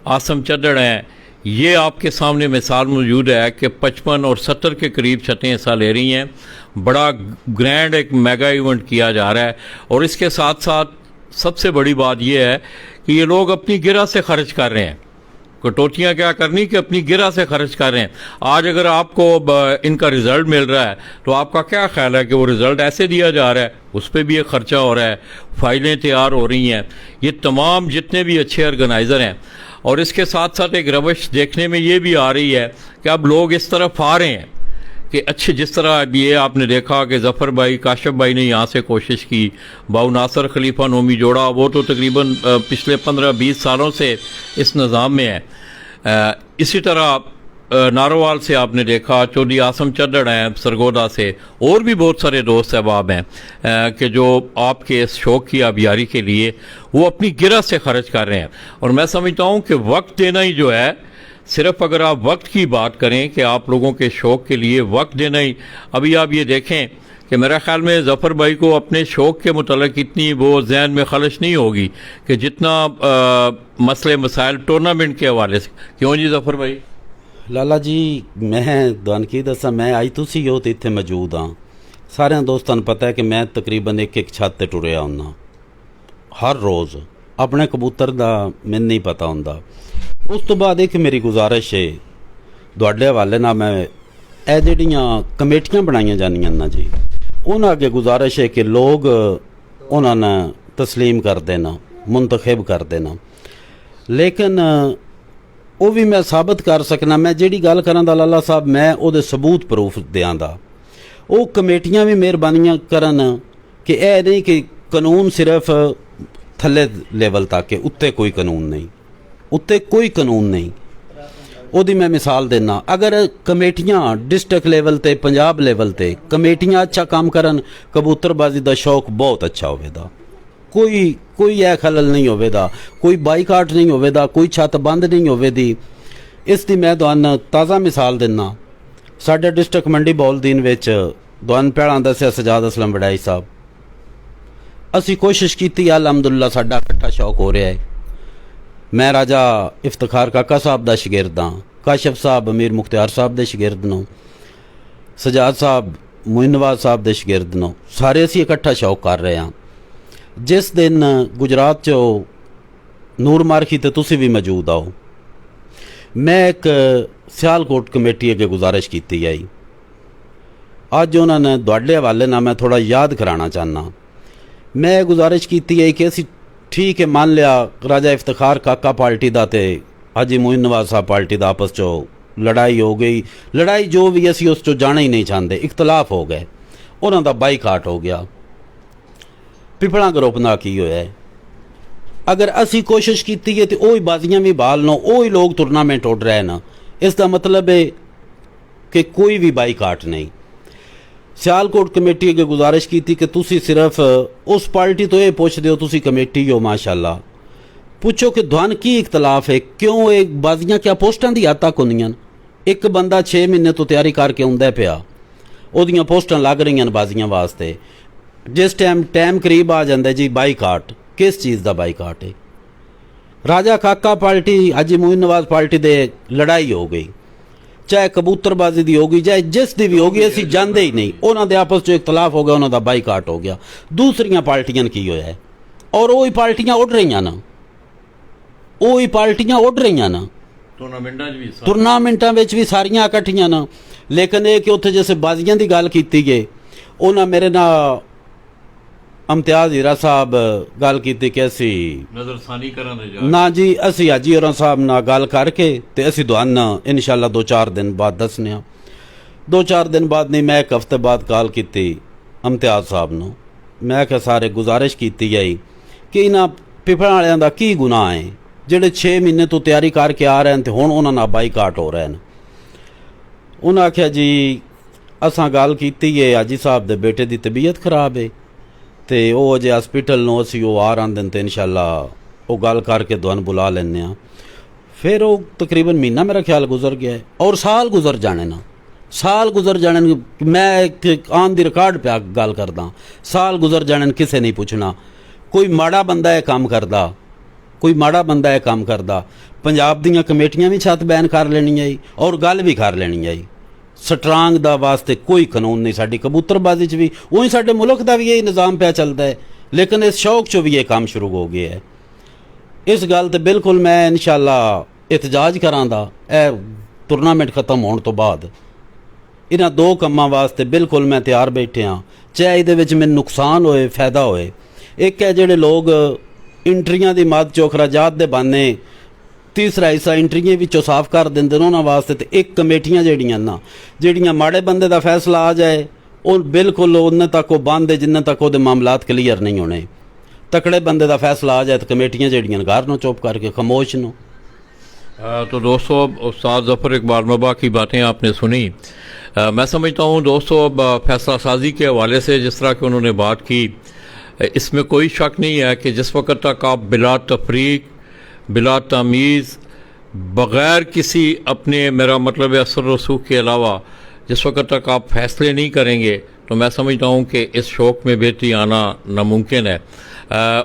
आसम चद्दड़ हैं, ये आपके सामने मिसाल मौजूद है कि 55 और 70 के करीब छतें हिस्सा ले रही हैं। बड़ा ग्रैंड एक मेगा इवेंट किया जा रहा है। और इसके साथ साथ सबसे बड़ी बात यह है कि ये लोग अपनी गिरह से खर्च कर रहे हैं। कटौतियाँ क्या करनी कि अपनी गिरह से खर्च कर रहे हैं। आज अगर आपको इनका रिज़ल्ट मिल रहा है तो आपका क्या ख्याल है कि वो रिज़ल्ट ऐसे दिया जा रहा है, उस पर भी एक ख़र्चा हो रहा है, फ़ाइलें तैयार हो रही हैं। ये तमाम जितने भी अच्छे ऑर्गेनाइज़र हैं, और इसके साथ साथ एक रवश देखने में ये भी आ रही है कि अब लोग इस तरफ आ रहे हैं कि अच्छे, जिस तरह अब ये आपने देखा कि ज़फ़र भाई, काशिफ भाई ने यहाँ से कोशिश की, बाऊ नासर खलीफा नोमी जोड़ा, वो तो तकरीबन पिछले 15-20 सालों से इस निज़ाम में है। इसी तरह नारोवाल से आपने देखा, चौधरी आसम चद्दड़ हैं सरगोदा से, और भी बहुत सारे दोस्त अहबाब हैं कि जो आपके इस शौक़ की आबियारी के लिए वो अपनी गिरह से खर्च कर रहे हैं। और मैं समझता हूँ कि वक्त देना ही जो है, सिर्फ अगर आप वक्त की बात करें कि आप लोगों के शौक़ के लिए वक्त देना ही, अभी आप ये देखें कि मेरा ख्याल में ज़फ़र भाई को अपने शौक़ के मुतल्लिक़ इतनी वो जहन में खलश नहीं होगी कि जितना मसले मसाइल टूर्नामेंट के हवाले से। क्यों जी ज़फ़र भाई? लाला जी मैं ਤੁਹਾਨੂੰ ਕੀ ਦੱਸਾਂ, मैं आई तुसी हो तो इत्थे मौजूद हाँ। सारे दोस्तों ਨੂੰ पता है कि मैं तकरीबन एक छत ते टुरिया हुन्ना हर रोज़। अपने कबूतर का मैनू नहीं पता हुंदा। उस तो बाद एक मेरी गुजारिश है तुहाडे हवाले नाल, मैं ਇਹ ਜਿਹੜੀਆਂ ਕਮੇਟੀਆਂ ਬਣਾਈਆਂ ਜਾਂਦੀਆਂ ਨਾ ਜੀ, ਉਹਨਾਂ ਅੱਗੇ ਗੁਜ਼ਾਰਿਸ਼ ਹੈ ਕਿ ਲੋਕ ਉਹਨਾਂ ਨੂੰ ਤਸਲੀਮ ਕਰ ਦੇਣਾ, ਮੁੰਤਖਬ ਕਰ ਦੇਣਾ। ਲੇਕਿਨ ਉਹ ਵੀ ਮੈਂ ਸਾਬਤ ਕਰ ਸਕਣਾ, ਮੈਂ ਜਿਹੜੀ ਗੱਲ ਕਰਾਂ ਦਾ ਲਾਲਾ ਸਾਹਿਬ, ਮੈਂ ਉਹਦੇ ਸਬੂਤ ਪ੍ਰੂਫ ਦਿਆਂ ਦਾ। ਉਹ ਕਮੇਟੀਆਂ ਵੀ ਮਿਹਰਬਾਨੀਆਂ ਕਰਨ ਕਿ ਇਹ ਨਹੀਂ ਕਿ ਕਾਨੂੰਨ ਸਿਰਫ ਥੱਲੇ ਲੈਵਲ ਤੱਕ ਹੈ, ਉੱਤੇ ਕੋਈ ਕਾਨੂੰਨ ਨਹੀਂ, ਉੱਤੇ ਕੋਈ ਕਾਨੂੰਨ ਨਹੀਂ। ਉਹਦੀ ਮੈਂ ਮਿਸਾਲ ਦੇਣਾ, ਅਗਰ ਕਮੇਟੀਆਂ ਡਿਸਟ੍ਰਿਕਟ ਲੈਵਲ ਤੇ, ਪੰਜਾਬ ਲੈਵਲ ਤੇ ਕਮੇਟੀਆਂ ਅੱਛਾ ਕੰਮ ਕਰਨ, ਕਬੂਤਰਬਾਜ਼ੀ ਦਾ ਸ਼ੌਕ ਬਹੁਤ ਅੱਛਾ ਹੋਵੇਗਾ। ਕੋਈ ਇਹ ਖਲਲ ਨਹੀਂ ਹੋਵੇਗਾ, ਕੋਈ ਬਾਈਕਾਟ ਨਹੀਂ ਹੋਵੇਗਾ, ਕੋਈ ਛੱਤ ਬੰਦ ਨਹੀਂ ਹੋਵੇਗੀ। ਇਸ ਦੀ ਮੈਂ ਤੁਹਾਨੂੰ ਤਾਜ਼ਾ ਮਿਸਾਲ ਦਿੰਦਾ। ਸਾਡੇ ਡਿਸਟ੍ਰਿਕਟ ਮੰਡੀ ਬੌਲਦੀਨ ਵਿੱਚ ਤੁਹਾਨੂੰ ਪਹਿਲਾਂ ਦੱਸਿਆ ਸਜਾਦ ਅਸਲਮ ਵਡਾਈ ਸਾਹਿਬ, ਅਸੀਂ ਕੋਸ਼ਿਸ਼ ਕੀਤੀ, ਅਲਹਮਦੁਲਿਲਾ ਸਾਡਾ ਇਕੱਠਾ ਸ਼ੌਕ ਹੋ ਰਿਹਾ ਹੈ। मैं राजा इफ्तिखार काका साहब का शागिर्द हाँ, काशिफ साहब अमीर मुख्तियार साहब के शागिर्द नो, सजाद साहब मोइन नवाज साहब के शागिर्द नो, सारे असी इकट्ठा शौक कर रहे हैं। जिस दिन गुजरात चो नूर मारखी तो तुसी भी मौजूद आओ, मैं एक सियालकोट कमेटी अगे गुजारिश की आई। अज उन्होंने तुहाडे हवाले नाल मैं थोड़ा याद कराना चाहना। मैं गुजारिश की है कि असी ठीक है, मान लिया राजा इफ्तिखार काका पार्टी का तो हाजी मोइन नवाज साहब पार्टी का आपस चो लड़ाई हो गई, लड़ाई जो भी असी उस चो जाना ही नहीं चाहते, इख्तलाफ हो गए, उन्हों का बाईकाट हो गया। पिपला ग्रुप ना की होया है। अगर असी कोशिश की है तो वही बाजियां भी बहाल नो, वही लोग टूरनामेंट उड़ रहे ना, इसका मतलब है कि कोई भी बाईकाट नहीं। सियालकोट कमेटी अगे गुजारिश की थी कि तुसी सिर्फ उस पार्टी तो ये पूछते हो, तुसी कमेटी हो माशाल्लाह, पूछो कि ध्वन की इख्तलाफ है, क्यों एक बाजियां क्या पोस्टां दी हद तक होंदियां। एक बंदा 6 महीने तो तैयारी करके आउंदा पिया, ओदियां पोस्टां लग रही बाजियां वास्ते, ਜਿਸ ਟਾਈਮ ਕਰੀਬ ਆ ਜਾਂਦਾ ਜੀ ਬਾਈਕਾਟ, ਕਿਸ ਚੀਜ਼ ਦਾ ਬਾਈਕਾਟ ਹੈ? ਰਾਜਾ ਕਾਕਾ ਪਾਰਟੀ ਹਾਜੀ ਮੋਇਨ ਨਵਾਜ਼ ਪਾਰਟੀ ਦੇ ਲੜਾਈ ਹੋ ਗਈ, ਚਾਹੇ ਕਬੂਤਰਬਾਜ਼ੀ ਦੀ ਹੋ ਗਈ, ਚਾਹੇ ਜਿਸ ਦੀ ਵੀ ਹੋ ਗਈ, ਅਸੀਂ ਜਾਂਦੇ ਹੀ ਨਹੀਂ। ਉਹਨਾਂ ਦੇ ਆਪਸ 'ਚ ਇਖਤਲਾਫ ਹੋ ਗਿਆ, ਉਹਨਾਂ ਦਾ ਬਾਈਕਾਟ ਹੋ ਗਿਆ। ਦੂਸਰੀਆਂ ਪਾਰਟੀਆਂ ਨੂੰ ਕੀ ਹੋਇਆ ਹੈ? ਔਰ ਉਹੀ ਪਾਰਟੀਆਂ ਉੱਡ ਰਹੀਆਂ ਨਾ, ਉਹੀ ਪਾਰਟੀਆਂ ਉੱਡ ਰਹੀਆਂ ਨਾ, ਟੂਰਨਾਮੈਂਟਾਂ ਵਿੱਚ ਵੀ ਸਾਰੀਆਂ ਇਕੱਠੀਆਂ ਨਾ। ਲੇਕਿਨ ਇਹ ਕਿ ਉੱਥੇ ਜਿਵੇਂ ਬਾਜ਼ੀਆਂ ਦੀ ਗੱਲ ਕੀਤੀ ਗਈ, ਉਹਨਾਂ ਮੇਰੇ ਨਾਲ ਇਮਤਿਆਜ਼ ਹੀਰਾ ਸਾਹਿਬ ਗੱਲ ਕੀਤੀ ਕਿ ਅਸੀਂ ਨਜ਼ਰਸਾਨੀ ਕਰਾਂਗੇ ਨਾ ਜੀ, ਅਸੀਂ ਹਾਜੀ ਹੋਰਾਂ ਸਾਹਿਬ ਨਾਲ ਗੱਲ ਕਰਕੇ ਤੇ ਅਸੀਂ ਤੁਹਾਨੂੰ ਇਨਸ਼ਾਅੱਲਾ 2-4 ਦਿਨ ਬਾਅਦ ਦੱਸਨੇ ਆ। 2-4 ਦਿਨ ਬਾਅਦ ਨਹੀਂ, ਮੈਂ ਇੱਕ ਹਫ਼ਤੇ ਬਾਅਦ ਕਾਲ ਕੀਤੀ ਇਮਤਿਆਜ਼ ਸਾਹਿਬ ਨੂੰ। ਮੈਂ ਕਿਹਾ ਸਾਰੇ ਗੁਜ਼ਾਰਿਸ਼ ਕੀਤੀ ਗਈ ਕਿ ਇਹਨਾਂ ਪਿਪਲਾਂ ਵਾਲਿਆਂ ਦਾ ਕੀ ਗੁਨਾਹ ਹੈ ਜਿਹੜੇ 6 ਮਹੀਨੇ ਤੋਂ ਤਿਆਰੀ ਕਰਕੇ ਆ ਰਹੇ ਹਨ ਤੇ ਹੁਣ ਉਹਨਾਂ ਨਾਲ ਬਾਈਕਾਟ ਹੋ ਰਹੇ ਹਨ। ਉਹਨਾਂ ਆਖਿਆ ਜੀ ਅਸਾਂ ਗੱਲ ਕੀਤੀ ਹੈ, ਹਾਜੀ ਸਾਹਿਬ ਦੇ ਬੇਟੇ ਦੀ ਤਬੀਅਤ ਖਰਾਬ ਹੈ ਤੇ ਉਹ ਅਜੇ ਹਸਪੀਟਲ ਨੂੰ ਅਸੀਂ ਉਹ ਆ ਰਹੇ ਨੇ ਤੇ ਇਨਸ਼ਾਅੱਲਾ ਉਹ ਗੱਲ ਕਰਕੇ ਤੁਹਾਨੂੰ ਬੁਲਾ ਲੈਂਦੇ ਹਾਂ। ਫਿਰ ਉਹ ਤਕਰੀਬਨ ਮਹੀਨਾ ਮੇਰਾ ਖਿਆਲ ਗੁਜ਼ਰ ਗਿਆ ਹੈ ਔਰ ਸਾਲ ਗੁਜ਼ਰ ਜਾਣੇ ਨਾ, ਸਾਲ ਗੁਜ਼ਰ ਜਾਣੇ ਨੂੰ। ਮੈਂ ਇੱਕ ਆਨ ਦੀ ਰਿਕਾਰਡ ਪਿਆ ਗੱਲ ਕਰਦਾ, ਸਾਲ ਗੁਜ਼ਰ ਜਾਣੇ ਨੂੰ ਕਿਸੇ ਨਹੀਂ ਪੁੱਛਣਾ। ਕੋਈ ਮਾੜਾ ਬੰਦਾ ਇਹ ਕੰਮ ਕਰਦਾ, ਕੋਈ ਮਾੜਾ ਬੰਦਾ ਇਹ ਕੰਮ ਕਰਦਾ, ਪੰਜਾਬ ਦੀਆਂ ਕਮੇਟੀਆਂ ਵੀ ਛੱਤ ਬੈਨ ਕਰ ਲੈਣੀਆਂ ਜੀ ਔਰ ਗੱਲ ਵੀ ਕਰ ਲੈਣੀਆਂ ਜੀ। ਸਟਰਾਂਗ ਦਾ ਵਾਸਤੇ ਕੋਈ ਕਾਨੂੰਨ ਨਹੀਂ। ਸਾਡੀ ਕਬੂਤਰਬਾਜ਼ੀ 'ਚ ਵੀ ਉਹੀ, ਸਾਡੇ ਮੁਲਕ ਦਾ ਵੀ ਇਹ ਨਿਜ਼ਾਮ ਪਿਆ ਚੱਲਦਾ ਹੈ, ਲੇਕਿਨ ਇਸ ਸ਼ੌਕ 'ਚੋਂ ਵੀ ਇਹ ਕੰਮ ਸ਼ੁਰੂ ਹੋ ਗਿਆ ਹੈ। ਇਸ ਗੱਲ ਤੇ ਬਿਲਕੁਲ ਮੈਂ ਇਨਸ਼ਾਅੱਲਾ ਇਤਜਾਜ ਕਰਾਂਗਾ ਇਹ ਟੂਰਨਾਮੈਂਟ ਖਤਮ ਹੋਣ ਤੋਂ ਬਾਅਦ। ਇਹਨਾਂ 2 ਕੰਮਾਂ ਵਾਸਤੇ ਬਿਲਕੁਲ ਮੈਂ ਤਿਆਰ ਬੈਠੇ ਹਾਂ, ਚਾਹੇ ਇਹਦੇ ਵਿੱਚ ਮੈਨੂੰ ਨੁਕਸਾਨ ਹੋਏ ਫਾਇਦਾ ਹੋਏ। ਇੱਕ ਹੈ ਜਿਹੜੇ ਲੋਕ ਇੰਟਰੀਆਂ ਦੀ ਮਦ ਚੋਂ ਖਰਾਜਾਤ ਦੇ ਬਹਾਨੇ ਤੀਸਰਾ ਹਿੱਸਾ ਇੰਟਰੀਆਂ ਵਿੱਚੋਂ ਸਾਫ਼ ਕਰ ਦਿੰਦੇ ਨੇ ਉਹਨਾਂ ਵਾਸਤੇ। ਤੇ ਇੱਕ ਕਮੇਟੀਆਂ ਜਿਹੜੀਆਂ ਮਾੜੇ ਬੰਦੇ ਦਾ ਫੈਸਲਾ ਆ ਜਾਏ ਉਹ ਬਿਲਕੁਲ ਉਹਨੇ ਤੱਕ ਉਹ ਬੰਦ ਹੈ ਜਿੰਨੇ ਤੱਕ ਉਹਦੇ ਮਾਮਲਾਤ ਕਲੀਅਰ ਨਹੀਂ ਹੋਣੇ। ਤਕੜੇ ਬੰਦੇ ਦਾ ਫੈਸਲਾ ਆ ਜਾਏ ਤਾਂ ਕਮੇਟੀਆਂ ਜਿਹੜੀਆਂ ਘਰ ਨੂੰ ਚੁੱਪ ਕਰਕੇ ਖਾਮੋਸ਼ ਨੂੰ। तो दोस्तों, उस्ताद ज़फ़र इकबाल मबा की बातें आपने सुनी। मैं समझता हूँ दोस्तों, फैसला साजी के हवाले से जिस तरह की उन्होंने बात की, इसमें कोई शक नहीं है कि जिस वक्त तक आप बिला तफरीक, बिला तमीज़, बग़ैर किसी अपने, मेरा मतलब है असर रसूख के अलावा, जिस वक्त तक आप फैसले नहीं करेंगे तो मैं समझता हूँ कि इस शौक़ में बेहतरी आना नामुमकिन है।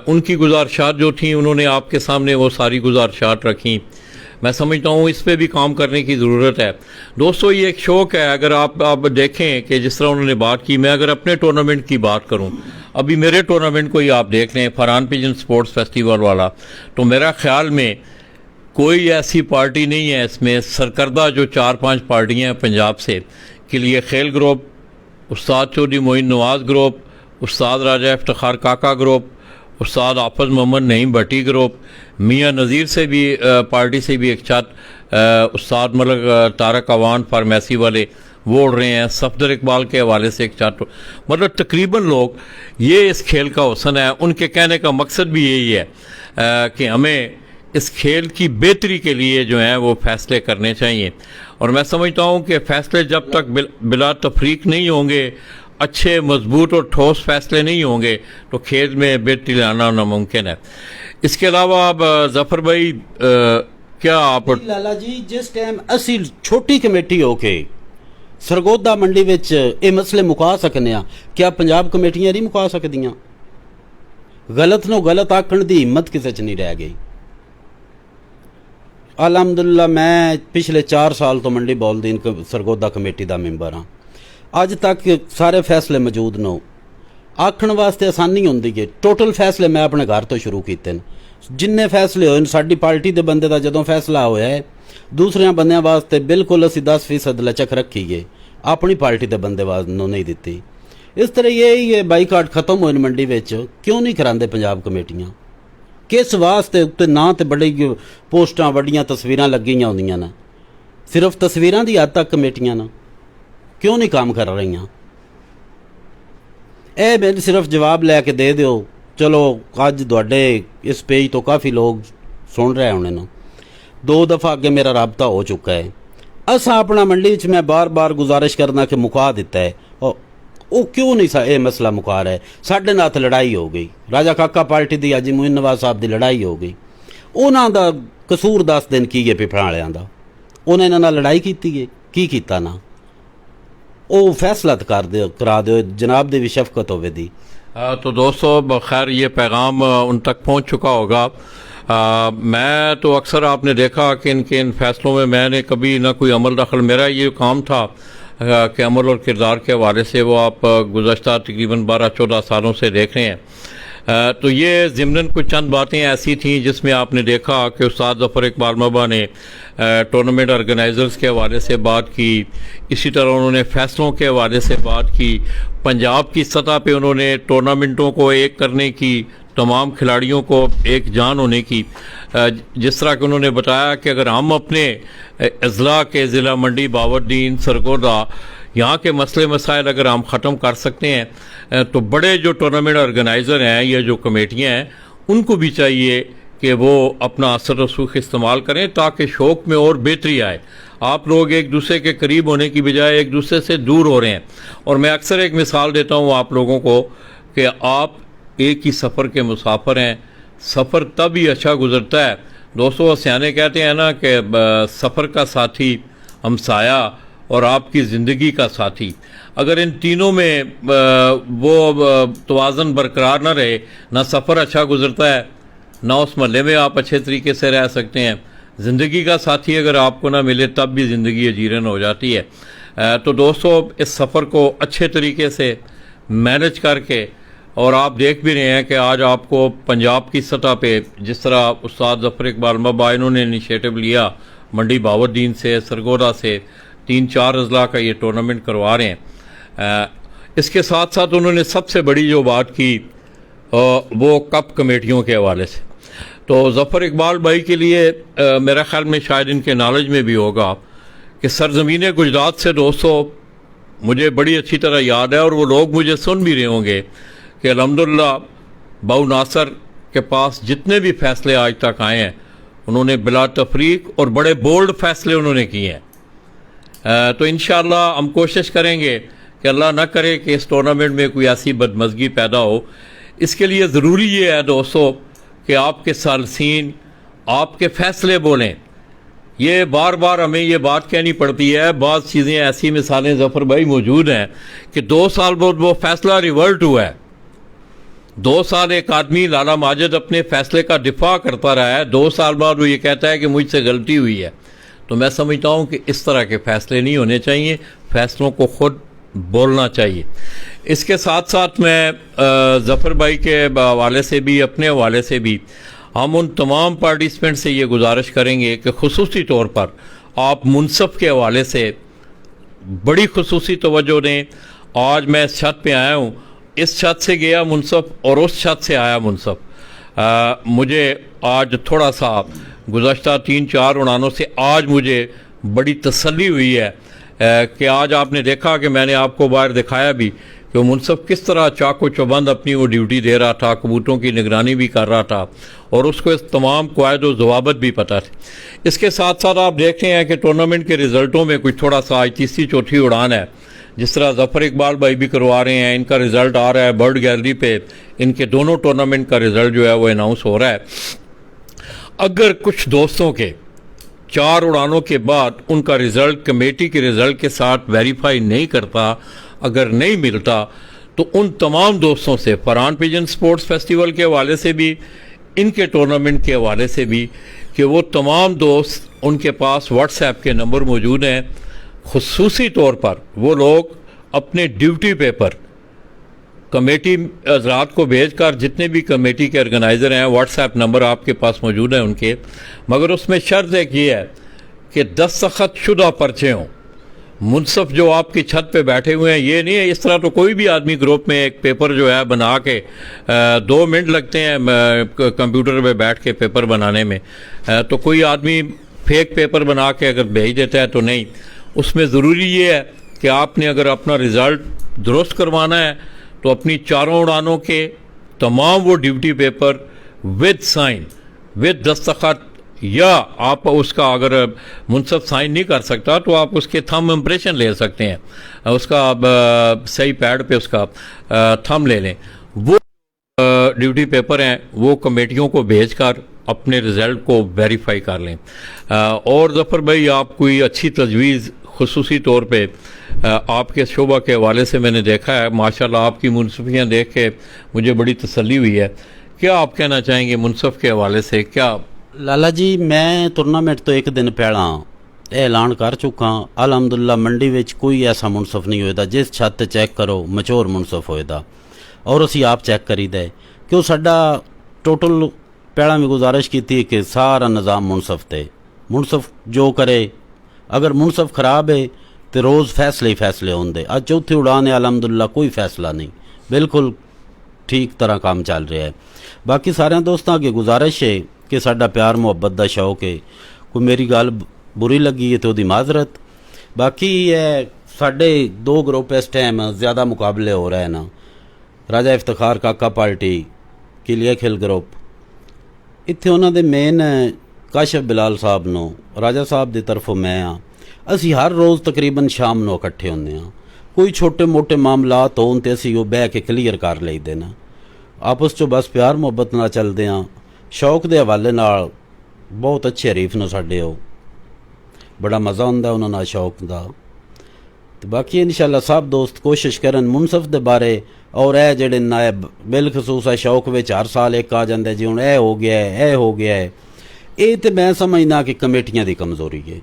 उनकी गुजारिशात जो थी उन्होंने आपके सामने वो सारी गुजारिशात रखी। मैं समझता हूँ इस पे भी काम करने की ज़रूरत है। दोस्तों, ये एक शौक़ है। अगर आप देखें कि जिस तरह उन्होंने बात की, मैं अगर अपने टूर्नामेंट की बात करूँ, अभी मेरे टूर्नामेंट को ही आप देख लें, फरहान पिजन स्पोर्ट्स फेस्टिवल वाला, तो मेरा ख्याल में कोई ऐसी पार्टी नहीं है इसमें सरकर्दा जो 4-5 पार्टियाँ हैं पंजाब से के लिए, खेल ग्रुप, उस्ताद चौधरी मोइन नवाज़ ग्रुप, उस्ताद राजा इफ्तिखार काका ग्रुप, उस्ताद हाफिज़ मोहम्मद नईम भट्टी ग्रुप, मियाँ नज़ीर से भी पार्टी से भी एक छत, उस्ताद मलक तारक अवान फार्मेसी वाले वो उड़ रहे हैं, सफदर इकबाल के हवाले से एक छत। मतलब तकरीबन लोग, ये इस खेल का हुस्न है। उनके कहने का मकसद भी यही है कि हमें इस खेल की बेहतरी के लिए जो है वो फ़ैसले करने चाहिए। और मैं समझता हूँ कि फ़ैसले जब तक बिला तफरीक नहीं होंगे, अच्छे मजबूत और ठोस फैसले नहीं होंगे, तो खेल में बेहतरी लाना नामुमकिन है। इसके अलावा अब ज़फ़र भाई, क्या आप लाला जी, जिस टाइम असी छोटी कमेटी हो के सरगोदा मंडी विच ये मसले मुका सकने आ, क्या पंजाब कमेटियां नहीं मुका सकदियां? गलत नो गलत आखण दी हिम्मत किसे च नहीं रह गई। अलहमदुलिल्लाह मैं पिछले 4 साल तो मंडी बौलदीन सरगोदा कमेटी का मैंबर हाँ। अज तक सारे फैसले मौजूद नो, आखण वास्ते आसानी होंदी है। टोटल फैसले मैं अपने घर तो शुरू किए। जिन्ने फैसले होए साडी पार्टी के बंदे का जदों फैसला होया है, दूसरे बंदियां वास्ते बिल्कुल असी 10% लचक रखी है, अपनी पार्टी के बंदे वालों नहीं दी। इस तरह ये बाईकाट खत्म होए मंडी विच क्यों नहीं करांदे पंजाब कमेटियां? किस वास्ते उत्ते ना तो बड़ी पोस्टां वड्डियां तस्वीरां लगियां होंदियां ने, सिर्फ तस्वीरां दी हद तक कमेटियां ना क्यों नहीं काम कर रही? ए मैंने सिर्फ जवाब लैके दे दिओ, चलो अज तुहाडे इस पेज तो काफ़ी लोग सुन रहे होने ना। 2 दफ़ा अगे मेरा राबता हो चुका है। असा अपना मंडी च मैं बार बार गुजारिश करना कि मुका दिता है, और वो क्यों नहीं ये मसला मुका रहा है? साढ़े नाल लड़ाई हो गई, राजा काका पार्टी की हाजी मोइन नवाज साहब की लड़ाई हो गई। उन्हों का कसूर 10 दिन की है पिपड़ा वालियां दा, उन्हें इन्हां नाल लड़ाई की है, की कीता ना? वो फैसला कर दो, करा दो, जनाब दी भी शफकत होवे दी। तो दोस्तों खैर ये पैगाम उन तक पहुंच चुका होगा। मैं तो अक्सर आपने देखा कि इन फैसलों में मैंने कभी ना कोई अमल दखल, मेरा ये काम था कि अमल और किरदार के हवाले से वो आप गुज़श्ता तकरीबन 12-14 सालों से देख रहे हैं। तो ये ज़िमनन कुछ चंद बातें ऐसी थीं जिसमें आपने देखा कि उस्ताद ज़फ़र इकबाल महबा ने टूर्नामेंट ऑर्गेनाइज़र्स के हवाले से बात की, इसी तरह उन्होंने फ़ैसलों के हवाले से बात की, पंजाब की सतह पे उन्होंने टूर्नामेंटों को एक करने की, तमाम खिलाड़ियों को एक जान होने की, जिस तरह कि उन्होंने बताया कि अगर हम अपने अज़ला के ज़िला मंडी, बावरदीन, सरगोदा यहाँ के मसले मसाइल अगर हम ख़त्म कर सकते हैं तो बड़े जो टूर्नामेंट ऑर्गेनाइज़र हैं या जो कमेटियाँ हैं उनको भी चाहिए कि वो अपना असर रसूख इस्तेमाल करें ताकि शौक़ में और बेहतरी आए। आप लोग एक दूसरे के करीब होने की बजाय एक दूसरे से दूर हो रहे हैं। और मैं अक्सर एक मिसाल देता हूँ आप लोगों को कि आप एक ही सफ़र के मुसाफिर हैं, सफ़र तब ही अच्छा गुजरता है। दोस्तों सियाने कहते हैं ना कि सफ़र का साथी हमसाया और आपकी ज़िंदगी का साथी, अगर इन तीनों में वो तवाज़न बरकरार ना रहे, ना सफ़र अच्छा गुजरता है, ना उस महल्ले में आप अच्छे तरीके से रह सकते हैं। ज़िंदगी का साथी अगर आपको ना मिले तब भी ज़िंदगी अजीरन हो जाती है। तो दोस्तों इस सफ़र को अच्छे तरीके से मैनेज करके, और आप देख भी रहे हैं कि आज आपको पंजाब की सतह पे जिस तरह उस्ताद ज़फ़र इकबाल महबा इन्होंने इनिशिएटिव लिया, मंडी बावरदीन से, सरगोदा से 3-4 अज़ला का ये टूर्नामेंट करवा रहे हैं। इसके साथ साथ उन्होंने सबसे बड़ी जो बात की वो कप कमेटियों के हवाले से। तो ज़फ़र इकबाल भाई के लिए मेरा ख़्याल में शायद इनके नॉलेज में भी होगा कि सरज़मीन गुजरात से दोस्तों मुझे बड़ी अच्छी तरह याद है, और वो लोग मुझे सुन भी रहे होंगे कि अल्हम्दुलिल्लाह बाऊ नासर के पास जितने भी फ़ैसले आज तक आए हैं उन्होंने बिला तफरीक और बड़े बोल्ड फ़ैसले उन्होंने किए हैं। तो इंशाअल्लाह हम कोशिश करेंगे कि अल्लाह न करे कि इस टूर्नामेंट में कोई ऐसी बदमज़गी पैदा हो। इसके लिए ज़रूरी ये है दोस्तों कि आपके सालसीन आपके फ़ैसले बोलें। ये बार बार हमें ये बात कहनी पड़ती है, बाज़ चीज़ें ऐसी मिसालें ज़फ़र भाई मौजूद हैं कि 2 साल बाद वो फ़ैसला रिवर्ट हुआ है। 2 साल एक आदमी लाला माजिद अपने फ़ैसले का दिफा करता रहा है, 2 साल बाद वो ये कहता है कि मुझसे गलती हुई है। तो मैं समझता हूँ कि इस तरह के फ़ैसले नहीं होने चाहिए, फ़ैसलों को ख़ुद बोलना चाहिए। इसके साथ साथ मैं ज़फ़र भाई के हवाले से भी, अपने हवाले से भी, हम उन तमाम पार्टिसिपेंट से ये गुजारिश करेंगे कि खुसूसी तौर पर आप मुनसफ़ के हवाले से बड़ी खुसूसी तवज्जो दें। आज मैं इस छत पे आया हूँ, इस छत से गया मुनसफ़ और उस छत से आया मुनसफ़। मुझे आज थोड़ा सा गुज़श्ता 3-4 उड़ानों से आज मुझे बड़ी तसल्ली हुई है कि आज आपने देखा कि मैंने आपको बाहर दिखाया भी कि मुनसफ़ किस तरह चाको चौबंद अपनी वो ड्यूटी दे रहा था, कबूतरों की निगरानी भी कर रहा था और उसको इस तमाम क़वायद व ज़वाबित भी पता थे। इसके साथ साथ आप देख रहे हैं कि टूर्नामेंट के रिज़ल्टों में कुछ थोड़ा सा आज तीसरी चौथी उड़ान है, जिस तरह ज़फ़र इकबाल भाई भी करवा रहे हैं, इनका रिज़ल्ट आ रहा है बर्ड गैलरी पे, इनके दोनों टूर्नामेंट का रिज़ल्ट जो है वो अनाउंस हो रहा है। अगर कुछ दोस्तों के 4 उड़ानों के बाद उनका रिज़ल्ट कमेटी के रिज़ल्ट के साथ वेरीफाई नहीं करता, अगर नहीं मिलता, तो उन तमाम दोस्तों से फरहान पिजन स्पोर्ट्स फेस्टिवल के हवाले से भी, इनके टूर्नामेंट के हवाले से भी, कि वो तमाम दोस्त, उनके पास व्हाट्सएप के नंबर मौजूद हैं, खुसूसी तौर पर वो लोग अपने ड्यूटी पेपर कमेटी हज़रात को भेजकर, जितने भी कमेटी के ऑर्गेनाइज़र हैं, व्हाट्सएप नंबर आपके पास मौजूद है उनके, मगर उसमें शर्त एक ये है कि दस्तखत शुदा पर्चे हों। मुनसफ़ जो आपकी छत पे बैठे हुए हैं, ये नहीं है इस तरह तो कोई भी आदमी ग्रुप में एक पेपर जो है बना के 2 मिनट लगते हैं कंप्यूटर पे बैठ के पेपर बनाने में, तो कोई आदमी फेक पेपर बना के अगर भेज देता है तो नहीं। उसमें ज़रूरी ये है कि आपने अगर अपना रिज़ल्ट दुरुस्त करवाना है तो अपनी 4 उड़ानों के तमाम वो duty paper with sign, with दस्तखत, या आप उसका अगर मुनसफ़ साइन नहीं कर सकता तो आप उसके थंब इम्प्रेशन ले सकते हैं, उसका सही पैड पे उसका थंब ले लें। वो ड्यूटी पेपर हैं वो कमेटियों को भेजकर अपने रिज़ल्ट को वेरीफाई कर लें। और ज़फ़र भाई आप कोई अच्छी तजवीज़ खुसूसी तौर पे آپ کے شعبہ کے حوالے سے میں نے دیکھا ہے، ماشاءاللہ آپ کی منصفیاں دیکھ کے مجھے بڑی تسلی ہوئی ہے. کیا آپ کہنا چاہیں گے منصف کے حوالے سے؟ کیا لالا جی میں ٹورنامنٹ تو ایک دن پہلا اعلان کر چکا. الحمدللہ منڈی وچ کوئی ایسا منصف نہیں ہوئے دا، جس چھت تے چیک کرو مچور منصف ہوئے دا، اور اسی آپ چیک کری دے کہ وہ سڈا ٹوٹل پہلا میں گزارش کی تھی کہ سارا نظام منصف تے منصف جو کرے. اگر منصف خراب ہے تو روز فیصلے ہی فیصلے ہوندے. اج چوتھی اڑان ہے الحمدللہ کوئی فیصلہ نہیں، بالکل ٹھیک طرح کام چل رہا ہے. باقی سارے دوستاں کی گزارش ہے کہ ساڈا پیار محبت دا شوق ہے. کوئی میری گل بری لگی ہے تو دی معذرت. باقی یہ ساڈے دو گروپ اس ٹائم زیادہ مقابلے ہو رہے ہیں نا، راجہ افتخار کاکا پارٹی کلیا کھیل گروپ، اتنے انہوں دے مین کاشف بلال صاحب نو راجہ صاحب دی طرفوں میں ہاں. اسی ہر روز تقریباً شام نو اکٹھے ہوندے ہاں. کوئی چھوٹے موٹے معاملات ہون تے اسی وہ بہ کے کلیئر کر لئی دے نا، آپس چو بس پیار محبت نہ چلدے ہاں. شوق دے حوالے نال بہت اچھے حریف نے ساڈے، وہ بڑا مزہ ہوندا انہاں نال شوق دا. تو باقی انشاءاللہ سب دوست کوشش کرن منصف دے بارے، اور اے جڑے نائب بالخصوص ہے شوق وچ ہر سال ایک آ جاندے جی ہن اے ہو گیا ہے اے ہو گیا ہے. اے تے میں سمجھنا کہ کمیٹیاں دی کمزوری ہے.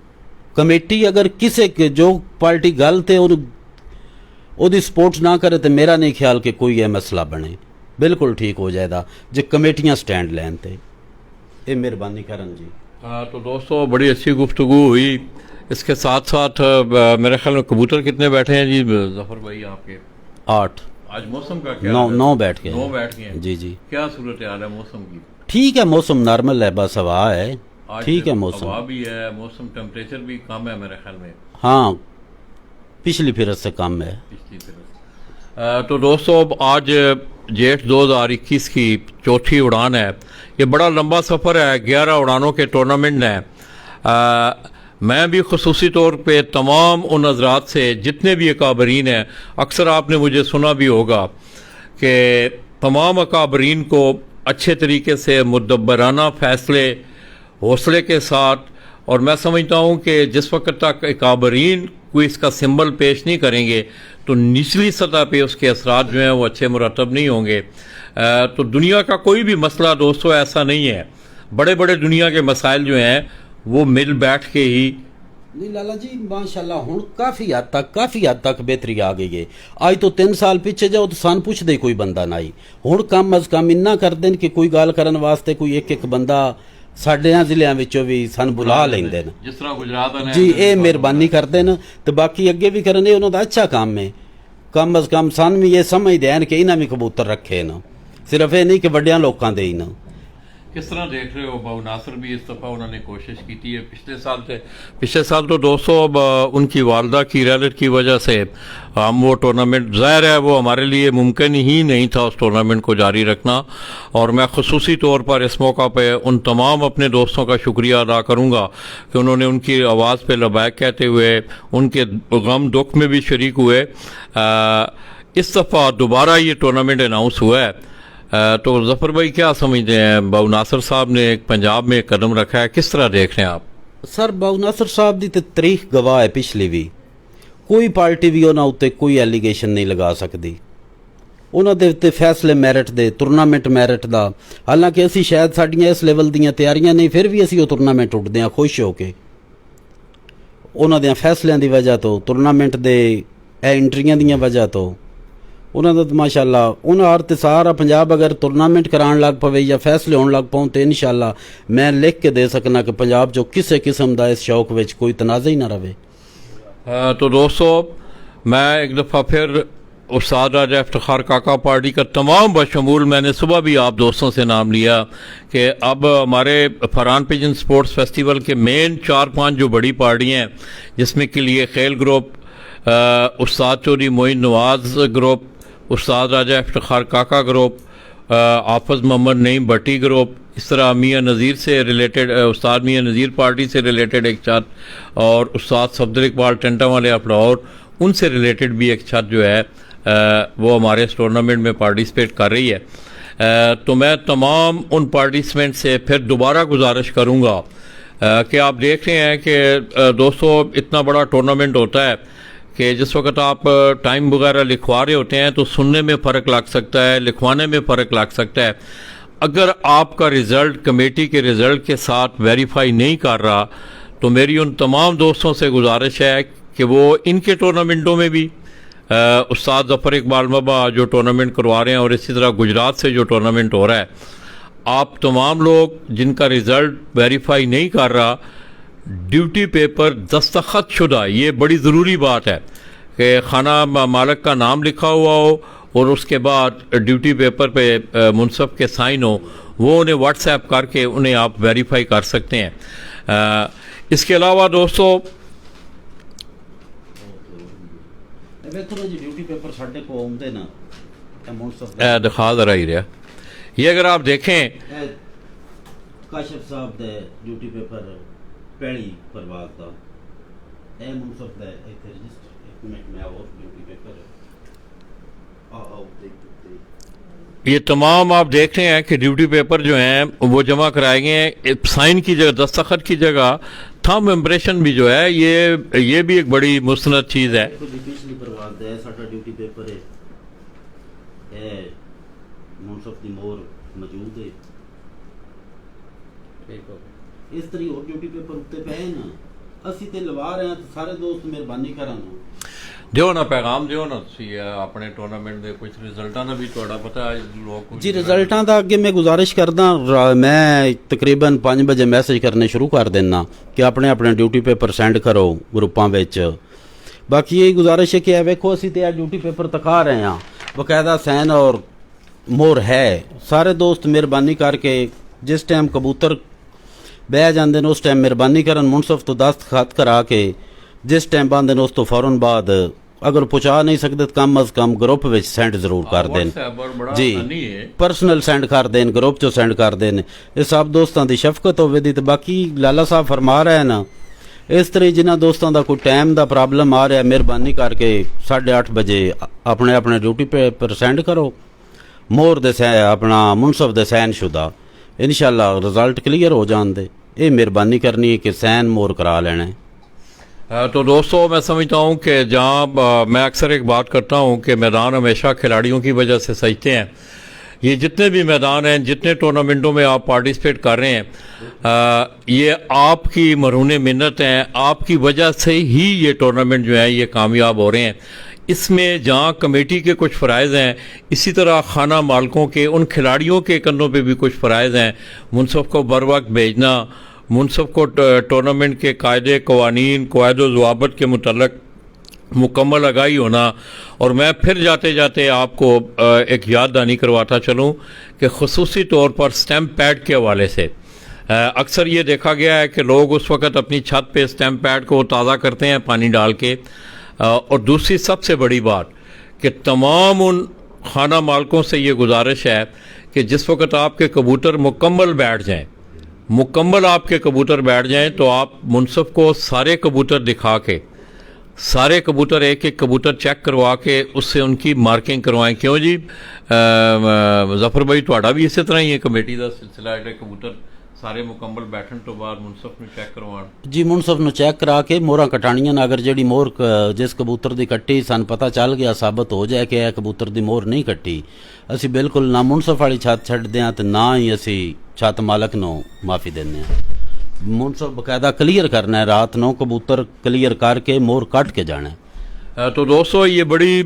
کمیٹی اگر کسے کے جو پارٹی گل تے او دی سپورٹ نہ کرے تو میرا نہیں خیال کہ کوئی یہ مسئلہ بنے. بالکل ٹھیک ہو جائے گا جے کمیٹیاں سٹینڈ لین تے. اے مہربانی کرن جی. تو دوستو بڑی اچھی گفتگو ہوئی. اس کے ساتھ ساتھ میرے خیال میں کبوتر کتنے بیٹھے ہیں جی ظفر بھائی آپ کے؟ 8. آج موسم کا کیا؟ 9 بیٹھ گئے. 9 بیٹھ گئے ہیں. جی جی کیا صورتحال ہے موسم کی؟ ٹھیک ہے، موسم نارمل ہے، بس ہوا ہے آج ٹھیک ہے موسم. ہوا بھی ہے، موسم ٹیمپریچر بھی کم ہے میرے خیال میں، ہاں پچھلی پھرت سے کم ہے. پچھلی طرف. تو دوستو اب آج جیٹھ 2021 کی چوتھی اڑان ہے. یہ بڑا لمبا سفر ہے، 11 اڑانوں کے ٹورنامنٹ ہیں. میں بھی خصوصی طور پہ تمام ان حضرات سے جتنے بھی اکابرین ہیں، اکثر آپ نے مجھے سنا بھی ہوگا کہ تمام اکابرین کو اچھے طریقے سے مدبرانہ فیصلے حوصلے کے ساتھ، اور میں سمجھتا ہوں کہ جس وقت تک اکابرین کوئی اس کا سمبل پیش نہیں کریں گے تو نچلی سطح پہ اس کے اثرات جو ہیں وہ اچھے مرتب نہیں ہوں گے. تو دنیا کا کوئی بھی مسئلہ دوستو ایسا نہیں ہے، بڑے بڑے دنیا کے مسائل جو ہیں وہ مل بیٹھ کے ہی. نہیں لالا جی ماشاءاللہ ہوں کافی حد تک بہتری آ گئی ہے. آج تو 3 سال پیچھے جاؤ تو سان پوچھ دے کوئی بندہ نہ آئی. ہوں کم از کم اتنا کر دیں کہ کوئی گل کرن واسطے کوئی ایک بندہ ساڈے ضلع وچوں بھی سن بلا لیندے نا. جس طرح گجرات ہے جی اے مہربانی کرتے نا. تو باقی اگے بھی کرنے انہوں دا اچھا کام ہے. کم از کم سن بھی یہ سمجھ دین کہ انہاں بھی کبوتر رکھے نا، صرف یہ نہیں کہ وڈیاں لوکاں دے ہی نا. کس طرح دیکھ رہے ہو باو ناصر بھی اس دفعہ انہوں نے کوشش کی تھی پچھلے سال تو دوستو اب ان کی والدہ کی ریلٹ کی وجہ سے ہم وہ ٹورنامنٹ ظاہر ہے وہ ہمارے لیے ممکن ہی نہیں تھا اس ٹورنامنٹ کو جاری رکھنا. اور میں خصوصی طور پر اس موقع پہ ان تمام اپنے دوستوں کا شکریہ ادا کروں گا کہ انہوں نے ان کی آواز پہ لبیک کہتے ہوئے ان کے غم دکھ میں بھی شریک ہوئے. اس دفعہ دوبارہ یہ ٹورنامنٹ اناؤنس ہوا ہے. تو ظفر بھائی کیا سمجھتے ہیں؟ باو ناصر صاحب نے ایک پنجاب میں قدم رکھا ہے، کس طرح دیکھ رہے ہیں آپ؟ سر باو ناصر صاحب دی تے تاریخ گواہ ہے پچھلی بھی. کوئی پارٹی بھی انہاں اُتے کوئی ایلیگیشن نہیں لگا سکتی. انہاں دے تے فیصلے میرٹ دے، ٹورنامنٹ میرٹ دا. حالانکہ اسی شاید ساڈیاں اس لیول دیاں تیاریاں نہیں، پھر بھی اسی وہ ٹورنامنٹ اٹھدے ہاں خوش ہو کے. انہاں دیاں فیصلیاں دی وجہ تو، ٹورنامنٹ دے انٹریاں دیاں وجہ تو انہوں نے ماشاءاللہ انہوں ہر تے سارا پنجاب اگر ٹورنامنٹ کران لگ پوے یا فیصلے ہون لگ پاؤں تو انشاءاللہ میں لکھ کے دے سکنا کہ پنجاب جو کسے قسم دا اس شوق وچ کوئی تنازع ہی نہ رہے. تو دوستو میں ایک دفعہ پھر استاد راجہ افتخار کاکا پارٹی کا تمام بشمول، میں نے صبح بھی آپ دوستوں سے نام لیا کہ اب ہمارے فرحان پیجن سپورٹس فیسٹیول کے مین 4-5 جو بڑی پارٹیاں ہیں جس میں کہ لیے خیل گروپ، استاد چودھری معین نواز گروپ، استاد راجہ افتخار کاکا گروپ، حافظ محمد نعیم بھٹی گروپ، اس طرح میاں نذیر سے ریلیٹڈ استاد میاں نذیر پارٹی سے ریلیٹڈ ایک چھت، اور استاد صفدر اقبال ٹنٹا والے اپلاور ان سے ریلیٹڈ بھی ایک چھت جو ہے وہ ہمارے اس ٹورنامنٹ میں پارٹیسپیٹ کر رہی ہے. تو میں تمام ان پارٹیسپینٹ سے پھر دوبارہ گزارش کروں گا کہ آپ دیکھ رہے ہیں کہ دوستو اتنا بڑا ٹورنامنٹ ہوتا ہے کہ جس وقت آپ ٹائم وغیرہ لکھوا رہے ہوتے ہیں تو سننے میں فرق لگ سکتا ہے، لکھوانے میں فرق لگ سکتا ہے. اگر آپ کا رزلٹ کمیٹی کے رزلٹ کے ساتھ ویریفائی نہیں کر رہا تو میری ان تمام دوستوں سے گزارش ہے کہ وہ ان کے ٹورنامنٹوں میں بھی استاد ظفر اقبال مبا جو ٹورنامنٹ کروا رہے ہیں اور اسی طرح گجرات سے جو ٹورنامنٹ ہو رہا ہے، آپ تمام لوگ جن کا رزلٹ ویریفائی نہیں کر رہا، ڈیوٹی پیپر دستخط شدہ، یہ بڑی ضروری بات ہے کہ خانہ مالک کا نام لکھا ہوا ہو اور اس کے بعد ڈیوٹی پیپر پہ منصف کے سائن ہو، وہ انہیں واٹس ایپ کر کے انہیں آپ ویریفائی کر سکتے ہیں. اس کے علاوہ دوستو ڈیوٹی پیپر ساڈے کو آؤندے نا منصف دکھا ذرا ہی رہا، یہ اگر آپ دیکھیں کاشف صاحب دے ڈیوٹی پیپر پہلی پرواز دا اے منصف دے ایتھے رجسٹر ایک منٹ میں اور ڈیوٹی پیپر یہ تمام آپ دیکھ رہے ہیں کہ ڈیوٹی پیپر جو ہیں وہ جمع کرائے گئے ہیں. سائن کی جگہ، دستخط کی جگہ تھم امپریشن بھی جو ہے یہ بھی ایک بڑی مستند چیز ہے. پچھلی پرواز ہے ساڈا ڈیوٹی پیپر ہے اے منصف دی مور موجود ہے. اس طرح اور ڈیوٹی پیپر اتنے پہ نا اسی تے لوا رہے ہیں تو سارے دوست مہربانی کرنا دیو نا پیغام دیو نا تسی اپنے ٹورنامنٹ دے کچھ رزلٹاں دا بھی تھوڑا پتہ ہے لوگ جی رزلٹاں دا اگے میں گزارش کردا میں تقریباً 5 بجے میسج کرنے شروع کر دینا کہ اپنے اپنے ڈیوٹی پیپر سینڈ کرو گروپاں وچ. باقی یہی گزارش ہے کہ اے ویکھو اسی تے ڈیوٹی پیپر تکا رہے ہیں باقاعدہ سین اور مور ہے. سارے دوست مہربانی کر کے جس ٹائم کبوتر بہ جاندے نے اس ٹائم مہربانی کرن منصف تو دستخط کرا کے جس ٹائم باندھے نے اس تو فوراً بعد اگر پہنچا نہیں سکتے تو کم از کم گروپ وچ سینڈ ضرور کر دین. جی پرسنل سینڈ کر دین، گروپ چو سینڈ کر دین. یہ سب دوستاں دی شفقت ہوے دی. تے باقی لالا صاحب فرما رہے ہیں نا اس طرح جنہ دوستاں دا کوئی ٹائم دا پرابلم آ رہا ہے مہربانی کر کے 8:30 بجے اپنے اپنے ڈیوٹی پر سینڈ کرو مور دے اپنا منصف دے سین شدہ. انشاءاللہ رزلٹ کلیئر ہو جان دے. یہ مہربانی کرنی ہے کہ سین مور کرا لینا ہے. تو دوستو میں سمجھتا ہوں کہ جہاں میں اکثر ایک بات کرتا ہوں کہ میدان ہمیشہ کھلاڑیوں کی وجہ سے سجتے ہیں. یہ جتنے بھی میدان ہیں، جتنے ٹورنامنٹوں میں آپ پارٹیسپیٹ کر رہے ہیں، یہ آپ کی مرہون منت ہیں. آپ کی وجہ سے ہی یہ ٹورنامنٹ جو ہیں یہ کامیاب ہو رہے ہیں. اس میں جہاں کمیٹی کے کچھ فرائض ہیں، اسی طرح خانہ مالکوں کے ان کھلاڑیوں کے کندھوں پہ بھی کچھ فرائض ہیں. منصف کو بر وقت بھیجنا، منصف کو ٹورنامنٹ کے قاعدے قوانین قواعد و ضوابط کے متعلق مکمل آگاہی ہونا. اور میں پھر جاتے جاتے آپ کو ایک یاد دہانی کرواتا چلوں کہ خصوصی طور پر سٹیمپ پیڈ کے حوالے سے اکثر یہ دیکھا گیا ہے کہ لوگ اس وقت اپنی چھت پہ سٹیمپ پیڈ کو تازہ کرتے ہیں پانی ڈال کے. اور دوسری سب سے بڑی بات کہ تمام ان خانہ مالکوں سے یہ گزارش ہے کہ جس وقت آپ کے کبوتر مکمل بیٹھ جائیں تو آپ منصف کو سارے کبوتر دکھا کے، سارے کبوتر ایک ایک کبوتر چیک کروا کے اس سے ان کی مارکنگ کروائیں. کیوں جی ظفر بھائی تھوڑا بھی اسی طرح ہی ہے کمیٹی کا سلسلہ ہے کبوتر سارے مکمل بیٹھن تو بعد منصف نو چیک کروان؟ جی منصف نو چیک کرا کے موراں کٹانیاں اگر جڑی مور جس کبوتر دی کٹی سن پتہ چل گیا ثابت ہو جائے کہ کبوتر دی مور نہیں کٹی، اسی بالکل نہ منصف والی چھت چھڈ دیاں تے نہ ہی اسی چھت مالک نو معافی دینے ہیں. منصف باقاعدہ کلیئر کرنا ہے رات نو کبوتر کلیئر کر کے مور کٹ کے جانا ہے. تو دوستو یہ بڑی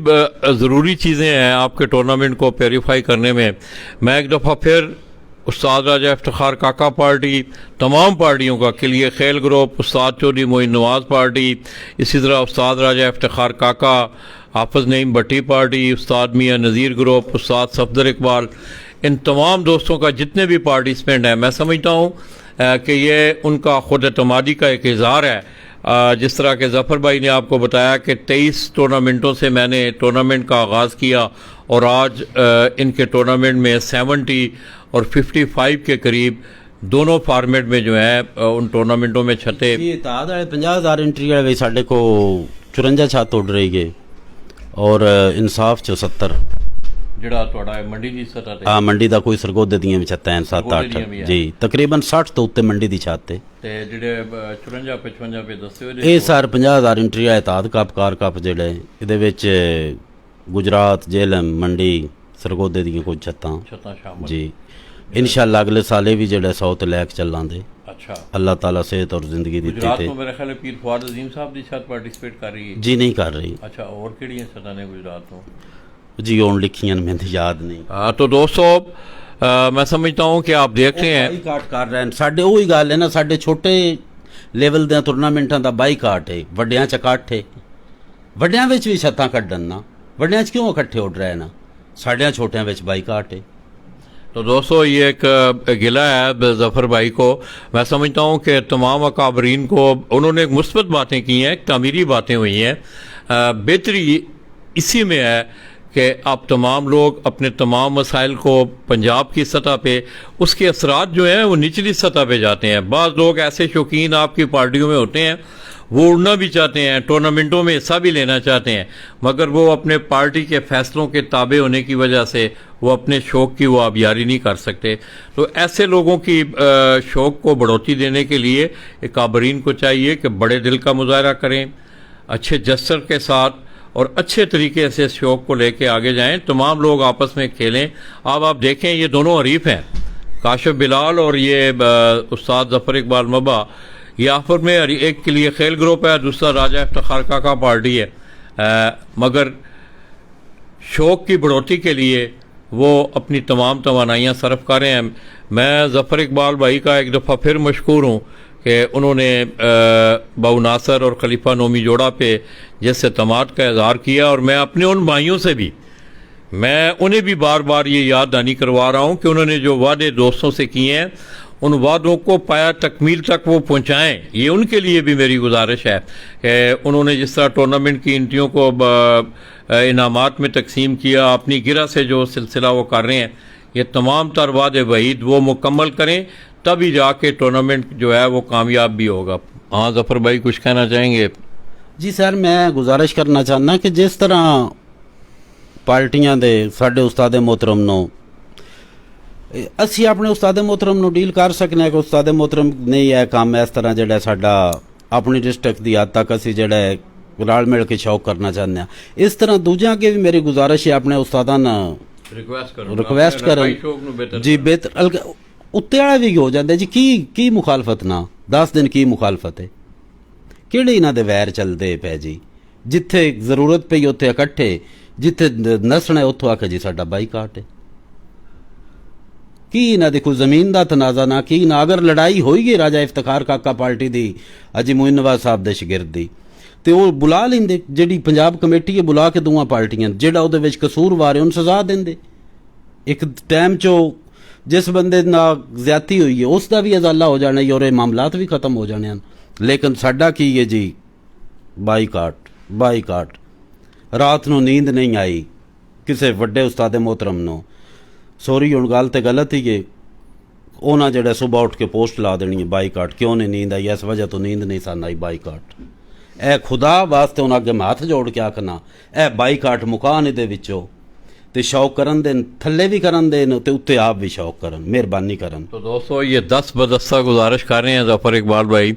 ضروری چیزیں ہیں آپ کے ٹورنامنٹ کو پیوریفائی کرنے میں. میں ایک دفعہ پھر استاد راجہ افتخار کاکا پارٹی، تمام پارٹیوں کا کلیے خیل گروپ، استاد چودھری معین نواز پارٹی، اسی طرح استاد راجہ افتخار کاکا، حافظ نعیم بٹی پارٹی، استاد میاں نذیر گروپ، استاد صفدر اقبال، ان تمام دوستوں کا جتنے بھی پارٹیسپینٹ ہیں میں سمجھتا ہوں کہ یہ ان کا خود اعتمادی کا ایک اظہار ہے. جس طرح کہ ظفر بھائی نے آپ کو بتایا کہ 23 ٹورنامنٹوں سے میں نے ٹورنامنٹ کا آغاز کیا اور آج ان کے ٹورنامنٹ میں 70 اور 55 کے قریب دونوں فارمیٹ میں جو ہیں ان ٹورنامنٹوں میں چھتے. یہ اتحاد والے 50,000 انٹری والے ساڈے کو 54 چھت اڑ رہی ہے اور انصاف 70. ਜਿਹੜਾ ਤੁਹਾਡਾ ਮੰਡੀ ਦੀ ਸਤ੍ਹਾ ਤੇ ਆ ਮੰਡੀ ਦਾ ਕੋਈ ਸਰਗੋਦੇ ਦੀਆਂ ਵੀ ਛੱਤਾਂ 7 ਸਰਗੋਦੇ ਦੀਆਂ 8 ਵੀ ਹੈ। ਜੀ ਤਕਰੀਬਨ 60 ਤੋਂ ਉੱਤੇ ਮੰਡੀ ਦੀ ਛੱਤ ਹੈ। ਤੇ ਜਿਹੜੇ 54 55 ਰੁਪਏ ਦੱਸੇ ਹੋਏ ਇਹ ਸਰ 50,000 ਇੰਟਰੀ ਇਤਾਦ ਕੱਪ ਕਾਰ ਕੱਪ ਜਿਹੜੇ ਇਹਦੇ ਵਿੱਚ ਗੁਜਰਾਤ ਜੇਲਮ ਮੰਡੀ ਸਰਗੋਦੇ ਦੀਆਂ ਕੁਝ ਛੱਤਾਂ ਛੱਤਾਂ ਸ਼ਾਮਲ ਜੀ ਇਨਸ਼ਾਅੱਲਾ ਅਗਲੇ ਸਾਲੇ ਵੀ ਜਿਹੜਾ 100 ਤੇ ਲੈ ਕੇ ਚੱਲਾਂਗੇ। ਅੱਛਾ ਅੱਲਾਹ ਤਾਲਾ ਸਿਹਤ ਔਰ ਜ਼ਿੰਦਗੀ ਦਿੱਤੀ ਗੁਜਰਾਤ ਤੇ ਤੋਂ ਮੇਰੇ ਖਿਆਲ ਹੈ ਪੀਰ ਫੁਆਦ ਅਜ਼ੀਮ ਸਾਹਿਬ ਦੀ ਛੱਤ ਪਾਰਟਿਸਿਪੇਟ ਕਰ ਰਹੀ ਹੈ। ਜੀ ਨਹੀਂ ਕਰ ਰਹੀ अच्छा और ਕਿਹੜੀਆਂ ਛੱਤਾਂ ਨੇ ਗੁਜਰਾਤ ਤੋਂ जी ਹੁਣ ਲਿਖੀਆਂ ਨੇ ਮੈਨੂੰ ਯਾਦ ਨਹੀਂ। तो दोस्तों मैं समझता हूँ कि आप देख रहे हैं ਬਾਈਕਾਟ ਕਰ ਰਹੇ ਨੇ ਸਾਡੇ ਉਹੀ ਗੱਲ ਹੈ ਨਾ ਸਾਡੇ ਛੋਟੇ ਲੈਵਲ ਦੇ ਟੂਰਨਾਮੈਂਟਾਂ ਦਾ ਬਾਈਕਾਟ ਹੈ ਵੱਡਿਆਂ ਚ ਇਕੱਠ ਹੈ ਵੱਡਿਆਂ ਵਿੱਚ ਵੀ ਛੱਤਾਂ ਕੱਢਣ ਨਾ ਵੱਡਿਆਂ ਚ ਕਿਉਂ ਇਕੱਠੇ ਉੱਡ ਰਹੇ ਨਾ ਸਾਡਿਆਂ ਛੋਟਿਆਂ ਵਿੱਚ ਬਾਈਕਾਟ ਹੈ। तो दोस्तों ये एक गिला है जफ़र भाई को। मैं समझता हूँ कि तमाम अकाबरीन को उन्होंने एक मुस्बत बातें की हैं, तामीरी बातें हुई हैं। बेहतरी इसी में है कि आप तमाम लोग अपने तमाम मसाइल को पंजाब की सतह पे उसके असरात जो हैं वो निचली सतह पे जाते हैं। बाज़ लोग ऐसे शौकीन आपकी पार्टियों में होते हैं वो उड़ना भी चाहते हैं, टूर्नामेंटों में हिस्सा भी लेना चाहते हैं, मगर वो अपने पार्टी के फैसलों के ताबे होने की वजह से वो अपने शौक़ की वो आबियारी नहीं कर सकते। तो ऐसे लोगों की शौक़ को बढ़ोतरी देने के लिए काबरीन को चाहिए कि बड़े दिल का मुजाहरा करें, अच्छे जस्टर के साथ और अच्छे तरीके से शौक़ को लेके आगे जाएं, तमाम लोग आपस में खेलें। अब आप देखें ये दोनों हरीफ हैं, काशिफ बिलाल और ये उस्ताद ज़फ़र इकबाल मबा। ये आपस में एक के लिए खेल ग्रुप है, दूसरा राजा इफ्तिखार का पार्टी है, मगर शौक़ की बढ़ोतरी के लिए वो अपनी तमाम तवानाइयाँ सर्फ कर रहे हैं। मैं ज़फ़र इकबाल भाई का एक दफ़ा फिर मशकूर हूँ कि उन्होंने बाऊ नासर और खलीफा नोमी जोड़ा पे जिस एतमाद का इज़हार किया, और मैं अपने उन भाइयों से भी मैं उन्हें भी बार बार ये याद दहानी करवा रहा हूँ कि उन्होंने जो वादे दोस्तों से किए हैं उन वादों को पाया तकमील तक वो पहुँचाएँ। ये उनके लिए भी मेरी गुजारिश है कि उन्होंने जिस तरह टूर्नामेंट की एंट्रियों को इनामात में तकसीम किया, अपनी गिरह से जो सिलसिला वो कर रहे हैं, ये तमाम तर वादे वहीद वो मुकम्मल करें, तभी जाके टूर्नामेंट जो है वो कामयाब भी होगा। हाँ ज़फ़र भाई कुछ कहना चाहेंगे? जी सर मैं गुजारिश करना चाहना कि जिस तरह ਪਾਰਟੀਆਂ ਦੇ ਸਾਡੇ ਉਸਤਾਦ ਮੁਹਤਰਮ ਨੂੰ ਅਸੀਂ ਆਪਣੇ ਉਸਤਾਦ ਮੁਹਤਰਮ ਨੂੰ ਡੀਲ ਕਰ ਸਕਨੇ ਆ ਕਿ ਉਸਤਾਦ ਮੁਹਤਰਮ ਨੇ ਇਹ ਕੰਮ ਇਸ ਤਰ੍ਹਾਂ ਜਿਹੜਾ ਸਾਡਾ ਆਪਣੀ ਡਿਸਟ੍ਰਿਕਟ ਦੀ ਹੱਦ ਤੱਕ ਅਸੀਂ ਜਿਹੜਾ ਰਲ ਮਿਲ ਕੇ ਸ਼ੌਕ ਕਰਨਾ ਚਾਹੁੰਦੇ ਆ। ਇਸ ਤਰ੍ਹਾਂ ਦੂਜਿਆਂ ਅੱਗੇ ਵੀ ਮੇਰੀ ਗੁਜ਼ਾਰਿਸ਼ ਹੈ ਆਪਣੇ ਉਸਤਾਦਾਂ ਨਾਲ ਰਿਕਵੈਸਟ ਕਰਨ ਜੀ ਬਿਹਤਰ ਉੱਤੇ ਵਾਲਾ ਵੀ ਹੋ ਜਾਂਦਾ ਜੀ ਕੀ ਮੁਖਾਲਫਤ ਨਾ 10 ਦਿਨ ਕੀ ਮੁਖਾਲਫਤ ਹੈ ਕਿਹੜੇ ਇਹਨਾਂ ਦੇ ਵੈਰ ਚੱਲਦੇ ਪਏ ਜੀ ਜਿੱਥੇ ਜ਼ਰੂਰਤ ਪਈ ਉੱਥੇ ਇਕੱਠੇ ਜਿੱਥੇ ਨਸਣਾ ਉੱਥੋਂ ਆਖੇ ਜੀ ਸਾਡਾ ਬਾਈਕਾਟ ਹੈ ਕੀ ਇਹਨਾਂ ਦੇ ਕੋਈ ਜ਼ਮੀਨ ਦਾ ਤਨਾਜ਼ਾ ਨਾ ਕੀ ਨਾ ਅਗਰ ਲੜਾਈ ਹੋਈ ਹੈ ਰਾਜਾ ਇਫਤਖਾਰ ਕਾਕਾ ਪਾਰਟੀ ਦੀ ਅਜੀ ਮੋਇਨ ਨਵਾਜ਼ ਸਾਹਿਬ ਦੇ ਸ਼ਾਗਿਰਦ ਦੀ ਤੇ ਉਹ ਬੁਲਾ ਲੈਂਦੇ ਜਿਹੜੀ ਪੰਜਾਬ ਕਮੇਟੀ ਹੈ ਬੁਲਾ ਕੇ ਦੋਵਾਂ ਪਾਰਟੀਆਂ ਜਿਹੜਾ ਉਹਦੇ ਵਿੱਚ ਕਸੂਰਵਾਰ ਹੈ ਉਹਨੂੰ ਸਜ਼ਾ ਦਿੰਦੇ ਇੱਕ ਟਾਈਮ 'ਚੋਂ ਜਿਸ ਬੰਦੇ ਨਾਲ ਜ਼ਿਆਦਤੀ ਹੋਈ ਹੈ ਉਸ ਦਾ ਵੀ ਅਜ਼ਾਲਾ ਹੋ ਜਾਣਾ ਔਰ ਇਹ ਮਾਮਲਾਤ ਵੀ ਖਤਮ ਹੋ ਜਾਣੇ ਹਨ ਲੇਕਿਨ ਸਾਡਾ ਕੀ ਹੈ ਜੀ ਬਾਈਕਾਟ ਰਾਤ ਨੂੰ ਨੀਂਦ ਨਹੀਂ ਆਈ ਕਿਸੇ ਵੱਡੇ ਉਸਤਾਦ ਮੁਹਤਰਮ ਨੂੰ ਸੋਰੀ ਹੁਣ ਗੱਲ ਤੇ ਗਲਤ ਹੀ ਹੈ ਉਹਨਾਂ ਜਿਹੜਾ ਸੁਬਾਹ ਉੱਠ ਕੇ ਪੋਸਟ ਲਾ ਦੇਣੀ ਹੈ ਬਾਈਕਾਟ ਕਿਉਂ ਨਹੀਂ ਨੀਂਦ ਆਈ ਇਸ ਵਜ੍ਹਾ ਤੋਂ ਨੀਂਦ ਨਹੀਂ ਸਾਨੂੰ ਆਈ ਬਾਈਕਾਟ ਇਹ ਖੁਦਾ ਵਾਸਤੇ ਉਹਨਾਂ ਅੱਗੇ ਹੱਥ ਜੋੜ ਕੇ ਆਖਣਾ ਇਹ ਬਾਈਕਾਟ ਮੁਕਾਨ ਇਹਦੇ ਵਿੱਚੋਂ ਤੇ शौक करन देन थल्ले भी करन देन ते उत्ते आप भी शौक करन मेहरबानी करन। तो दोस्तों ये 10 बदस्ता गुजारिश कर रहे हैं ज़फ़र इकबाल भाई।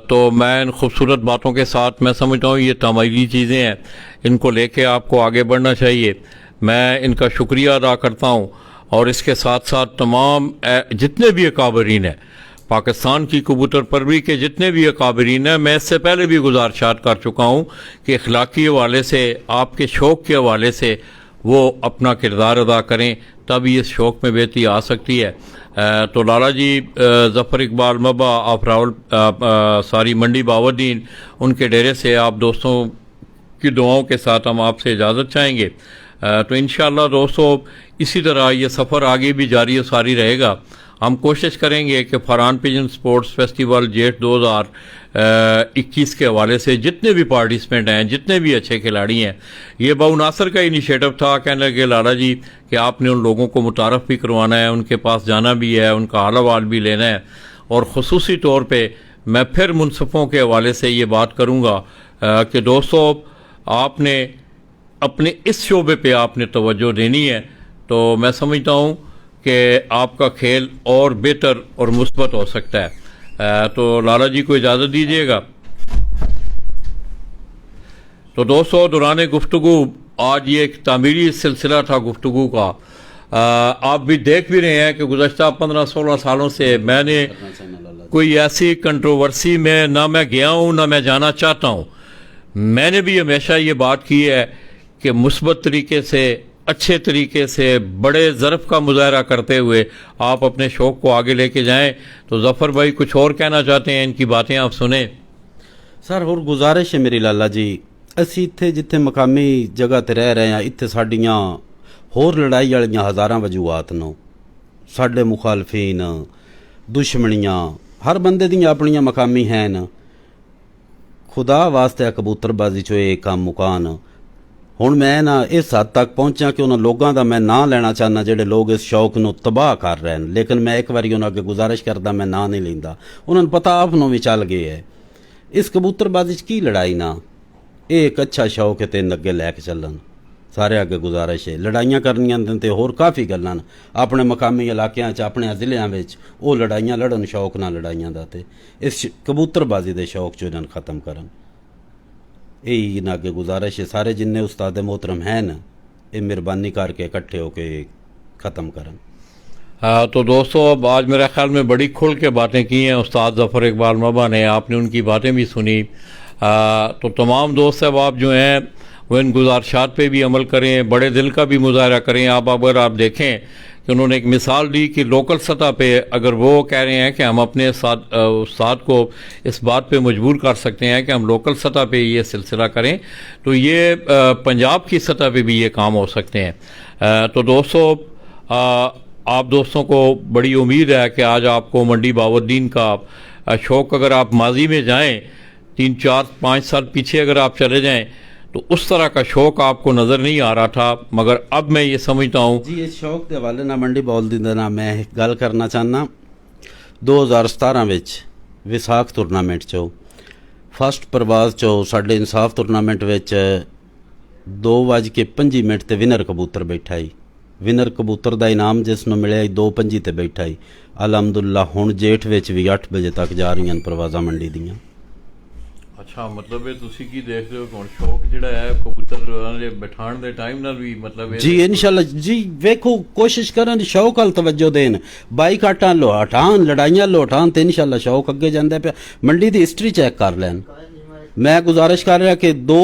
तो मैं इन खूबसूरत बातों के साथ मैं समझता हूँ ये तमायली चीज़ें हैं, इनको लेके आपको आगे बढ़ना चाहिए। मैं इनका शुक्रिया अदा करता हूँ और इसके साथ साथ तमाम जितने भी अकाबरीन हैं पाकिस्तान की कबूतर परवरी के जितने भी अकाबरीन हैं मैं इससे पहले भी गुजारिशात कर चुका हूँ कि अखलाकी हवाले से आपके शौक़ के हवाले से वो अपना किरदार अदा करें तभी इस शौक़ में बेहतरी आ सकती है। तो लाला जी ज़फ़र इकबाल मबा ऑफ रावल सारी मंडी बावरदीन उनके डेरे से आप दोस्तों की दुआओं के साथ हम आपसे इजाज़त चाहेंगे। तो इंशाअल्लाह दोस्तों इसी तरह ये सफ़र आगे भी जारी और सारी रहेगा। हम कोशिश करेंगे कि फरहान पिजन स्पोर्ट्स फेस्टिवल जेठ 2021 के हवाले से जितने भी पार्टिसिपेंट हैं जितने भी अच्छे खिलाड़ी हैं ये बाऊ नासर का इनिशिएटिव था कहने लगे लाला जी कि आपने उन लोगों को मुतारफ़ भी करवाना है उनके पास जाना भी है उनका हाल अहवाल भी लेना है और ख़ुसूसी तौर पे मैं फिर मुनसफ़ों के हवाले से ये बात करूँगा कि दोस्तों आपने अपने इस शोबे पे आपने तवज्जो देनी है तो मैं समझता हूँ कि आपका खेल और बेहतर और मुस्बत हो सकता है। तो लाला जी को इजाज़त दीजिएगा। तो दोस्तों, दौरान गुफ्तगू आज ये एक तामीरी सिलसिला था गुफ्तगू का। आप भी देख भी रहे हैं कि गुज़श्ता 15-16 सालों से मैंने कोई ऐसी कंट्रोवर्सी में ना मैं गया हूँ ना मैं जाना चाहता हूँ। मैंने भी हमेशा ये बात की है कि मुस्बत तरीके से, अच्छे तरीके से, बड़े ज़र्फ़ का मुज़ाहरा करते हुए आप अपने शौक़ को आगे लेके जाएं। तो ज़फ़र भाई कुछ और कहना चाहते हैं, इनकी बातें आप सुने। ਸਰ ਹੋਰ ਗੁਜ਼ਾਰਿਸ਼ ਹੈ ਮੇਰੀ ਲਾਲਾ ਜੀ, ਅਸੀਂ ਇੱਥੇ ਜਿੱਥੇ ਮਕਾਮੀ ਜਗ੍ਹਾ ਤੇ ਰਹਿ ਰਹੇ ਹਾਂ, ਇੱਥੇ ਸਾਡੀਆਂ ਹੋਰ ਲੜਾਈ ਵਾਲੀਆਂ ਹਜ਼ਾਰਾਂ ਵਜੂਹਾਤ ਨੇ। ਸਾਡੇ ਮੁਖਾਲਫੀਨ, ਦੁਸ਼ਮਣੀਆਂ, ਹਰ ਬੰਦੇ ਦੀਆਂ ਆਪਣੀਆਂ ਮਕਾਮੀ ਹਨ। ਖੁਦਾ ਵਾਸਤੇ ਕਬੂਤਰਬਾਜ਼ੀ ਚੋਂ ਇਹ ਕੰਮ ਮੁਕਾਨ। ਹੁਣ ਮੈਂ ਨਾ ਇਸ ਹੱਦ ਤੱਕ ਪਹੁੰਚਿਆ ਕਿ ਉਹਨਾਂ ਲੋਕਾਂ ਦਾ ਮੈਂ ਨਾਂ ਲੈਣਾ ਚਾਹੁੰਦਾ ਜਿਹੜੇ ਲੋਕ ਇਸ ਸ਼ੌਕ ਨੂੰ ਤਬਾਹ ਕਰ ਰਹੇ ਨੇ, ਲੇਕਿਨ ਮੈਂ ਇੱਕ ਵਾਰੀ ਉਹਨਾਂ ਅੱਗੇ ਗੁਜ਼ਾਰਿਸ਼ ਕਰਦਾ, ਮੈਂ ਨਾਂ ਨਹੀਂ ਲੈਂਦਾ। ਉਹਨਾਂ ਨੂੰ ਪਤਾ ਆਪ ਨੂੰ ਵੀ ਚੱਲ ਗਿਆ ਹੈ ਇਸ ਕਬੂਤਰਬਾਜ਼ੀ 'ਚ ਕੀ ਲੜਾਈ ਨਾ, ਇਹ ਇੱਕ ਅੱਛਾ ਸ਼ੌਕ ਹੈ ਤੇ ਇਹਨੂੰ ਅੱਗੇ ਲੈ ਕੇ ਚੱਲਣ। ਸਾਰੇ ਅੱਗੇ ਗੁਜ਼ਾਰਿਸ਼ ਹੈ, ਲੜਾਈਆਂ ਕਰਨੀਆਂ ਨੇ ਤੇ ਹੋਰ ਕਾਫੀ ਗੱਲਾਂ ਨੇ ਆਪਣੇ ਮਕਾਮੀ ਇਲਾਕਿਆਂ 'ਚ, ਆਪਣੇ ਜ਼ਿਲ੍ਹਿਆਂ ਵਿੱਚ ਉਹ ਲੜਾਈਆਂ ਲੜਨ ਸ਼ੌਕ ਨਾਲ ਲੜਾਈਆਂ ਦਾ, ਤੇ ਇਸ ਕਬੂਤਰਬਾਜ਼ੀ ਦੇ ਸ਼ੌਕ 'ਚੋਂ ਇਹਨਾਂ ਨੂੰ ਖ਼ਤਮ ਕਰਨ। ਇਹੀ ਇਹਨਾਂ ਅੱਗੇ ਗੁਜ਼ਾਰਿਸ਼ ਹੈ। ਸਾਰੇ ਜਿੰਨੇ ਉਸਤਾਦ मोहतरम हैं न, ये मेहरबानी करके इकट्ठे होके ख़त्म करन। हाँ, तो दोस्तों, अब आज मेरे ख्याल में बड़ी खुल के बातें की हैं उस्ताद ज़फ़र इकबाल मबा ने, आपने उनकी बातें भी सुनी। तो तमाम दोस्त अब जो हैं वो इन गुजारिशात पे भी अमल करें, बड़े दिल का भी मुजाहरा करें। अगर आप देखें कि उन्होंने एक मिसाल दी कि लोकल सतह पे अगर वो कह रहे हैं कि हम अपने उस्ताद को इस बात पे मजबूर कर सकते हैं कि हम लोकल सतह पे ये सिलसिला करें, तो ये पंजाब की सतह पे भी ये काम हो सकते हैं। तो दोस्तों, आप दोस्तों को बड़ी उम्मीद है कि आज आपको मंडी बावद्दीन का शौक़, अगर आप माजी में जाएं 3-4-5 साल पीछे अगर आप चले जाएं तो उस तरह का शौक़ आपको नज़र नहीं आ रहा था, मगर अब मैं ये समझता हूँ जी इस शौक के हवाले ना मंडी बावद्दीन दे नाल मैं एक गल करना चाहना। 2017 ਵਿੱਚ ਵਿਸਾਖ ਟੂਰਨਾਮੈਂਟ 'ਚੋਂ ਫਸਟ ਪ੍ਰਵਾਜ਼ 'ਚੋਂ ਸਾਡੇ ਇਨਸਾਫ ਟੂਰਨਾਮੈਂਟ ਵਿੱਚ 2:25 ਤੇ ਵਿਨਰ ਕਬੂਤਰ ਬੈਠਾ ਹੀ। ਵਿਨਰ ਕਬੂਤਰ ਦਾ ਇਨਾਮ ਜਿਸ ਨੂੰ ਮਿਲਿਆ 2:25 ਤੇ ਬੈਠਾ ਹੀ। ਅਲਹਮਦੁਲਿਲਾ ਹੁਣ ਜੇਠ ਵਿੱਚ ਵੀ 8 ਵਜੇ ਤੱਕ ਜਾ ਰਹੀਆਂ ਨੇ ਪ੍ਰਵਾਜ਼ਾਂ ਮੰਡੀ ਦੀਆਂ। ਅੱਛਾ, ਮਤਲਬ ਇਹ ਤੁਸੀਂ ਕੀ ਦੇਖਦੇ ਹੋ ਹੁਣ ਸ਼ੌਕ ਜਿਹੜਾ ਹੈ ਕਬੂਤਰ ਦੇ ਬਿਠਾਉਣ ਦੇ ਟਾਈਮ ਨਾਲ ਵੀ ਮਤਲਬ ਜੀ ਇਨਸ਼ਾਅੱਲਾ ਜੀ ਵੇਖੋ ਕੋਸ਼ਿਸ਼ ਕਰਨ ਸ਼ੌਕ ਵੱਲ ਤਵੱਜੋ ਦੇਣ, ਬਾਈਕਾਟਾਂ ਲੋ ਹਟਾਉਣ, ਲੜਾਈਆਂ ਲੋ ਹਟਾਉਣ ਤੇ ਇਨਸ਼ਾਅੱਲਾ ਸ਼ੌਕ ਅੱਗੇ ਜਾਂਦਾ ਪਿਆ। ਮੰਡੀ ਦੀ ਹਿਸਟਰੀ ਚੈੱਕ ਕਰ ਲੈਣ। ਮੈਂ ਗੁਜ਼ਾਰਿਸ਼ ਕਰ ਰਿਹਾ ਕਿ 2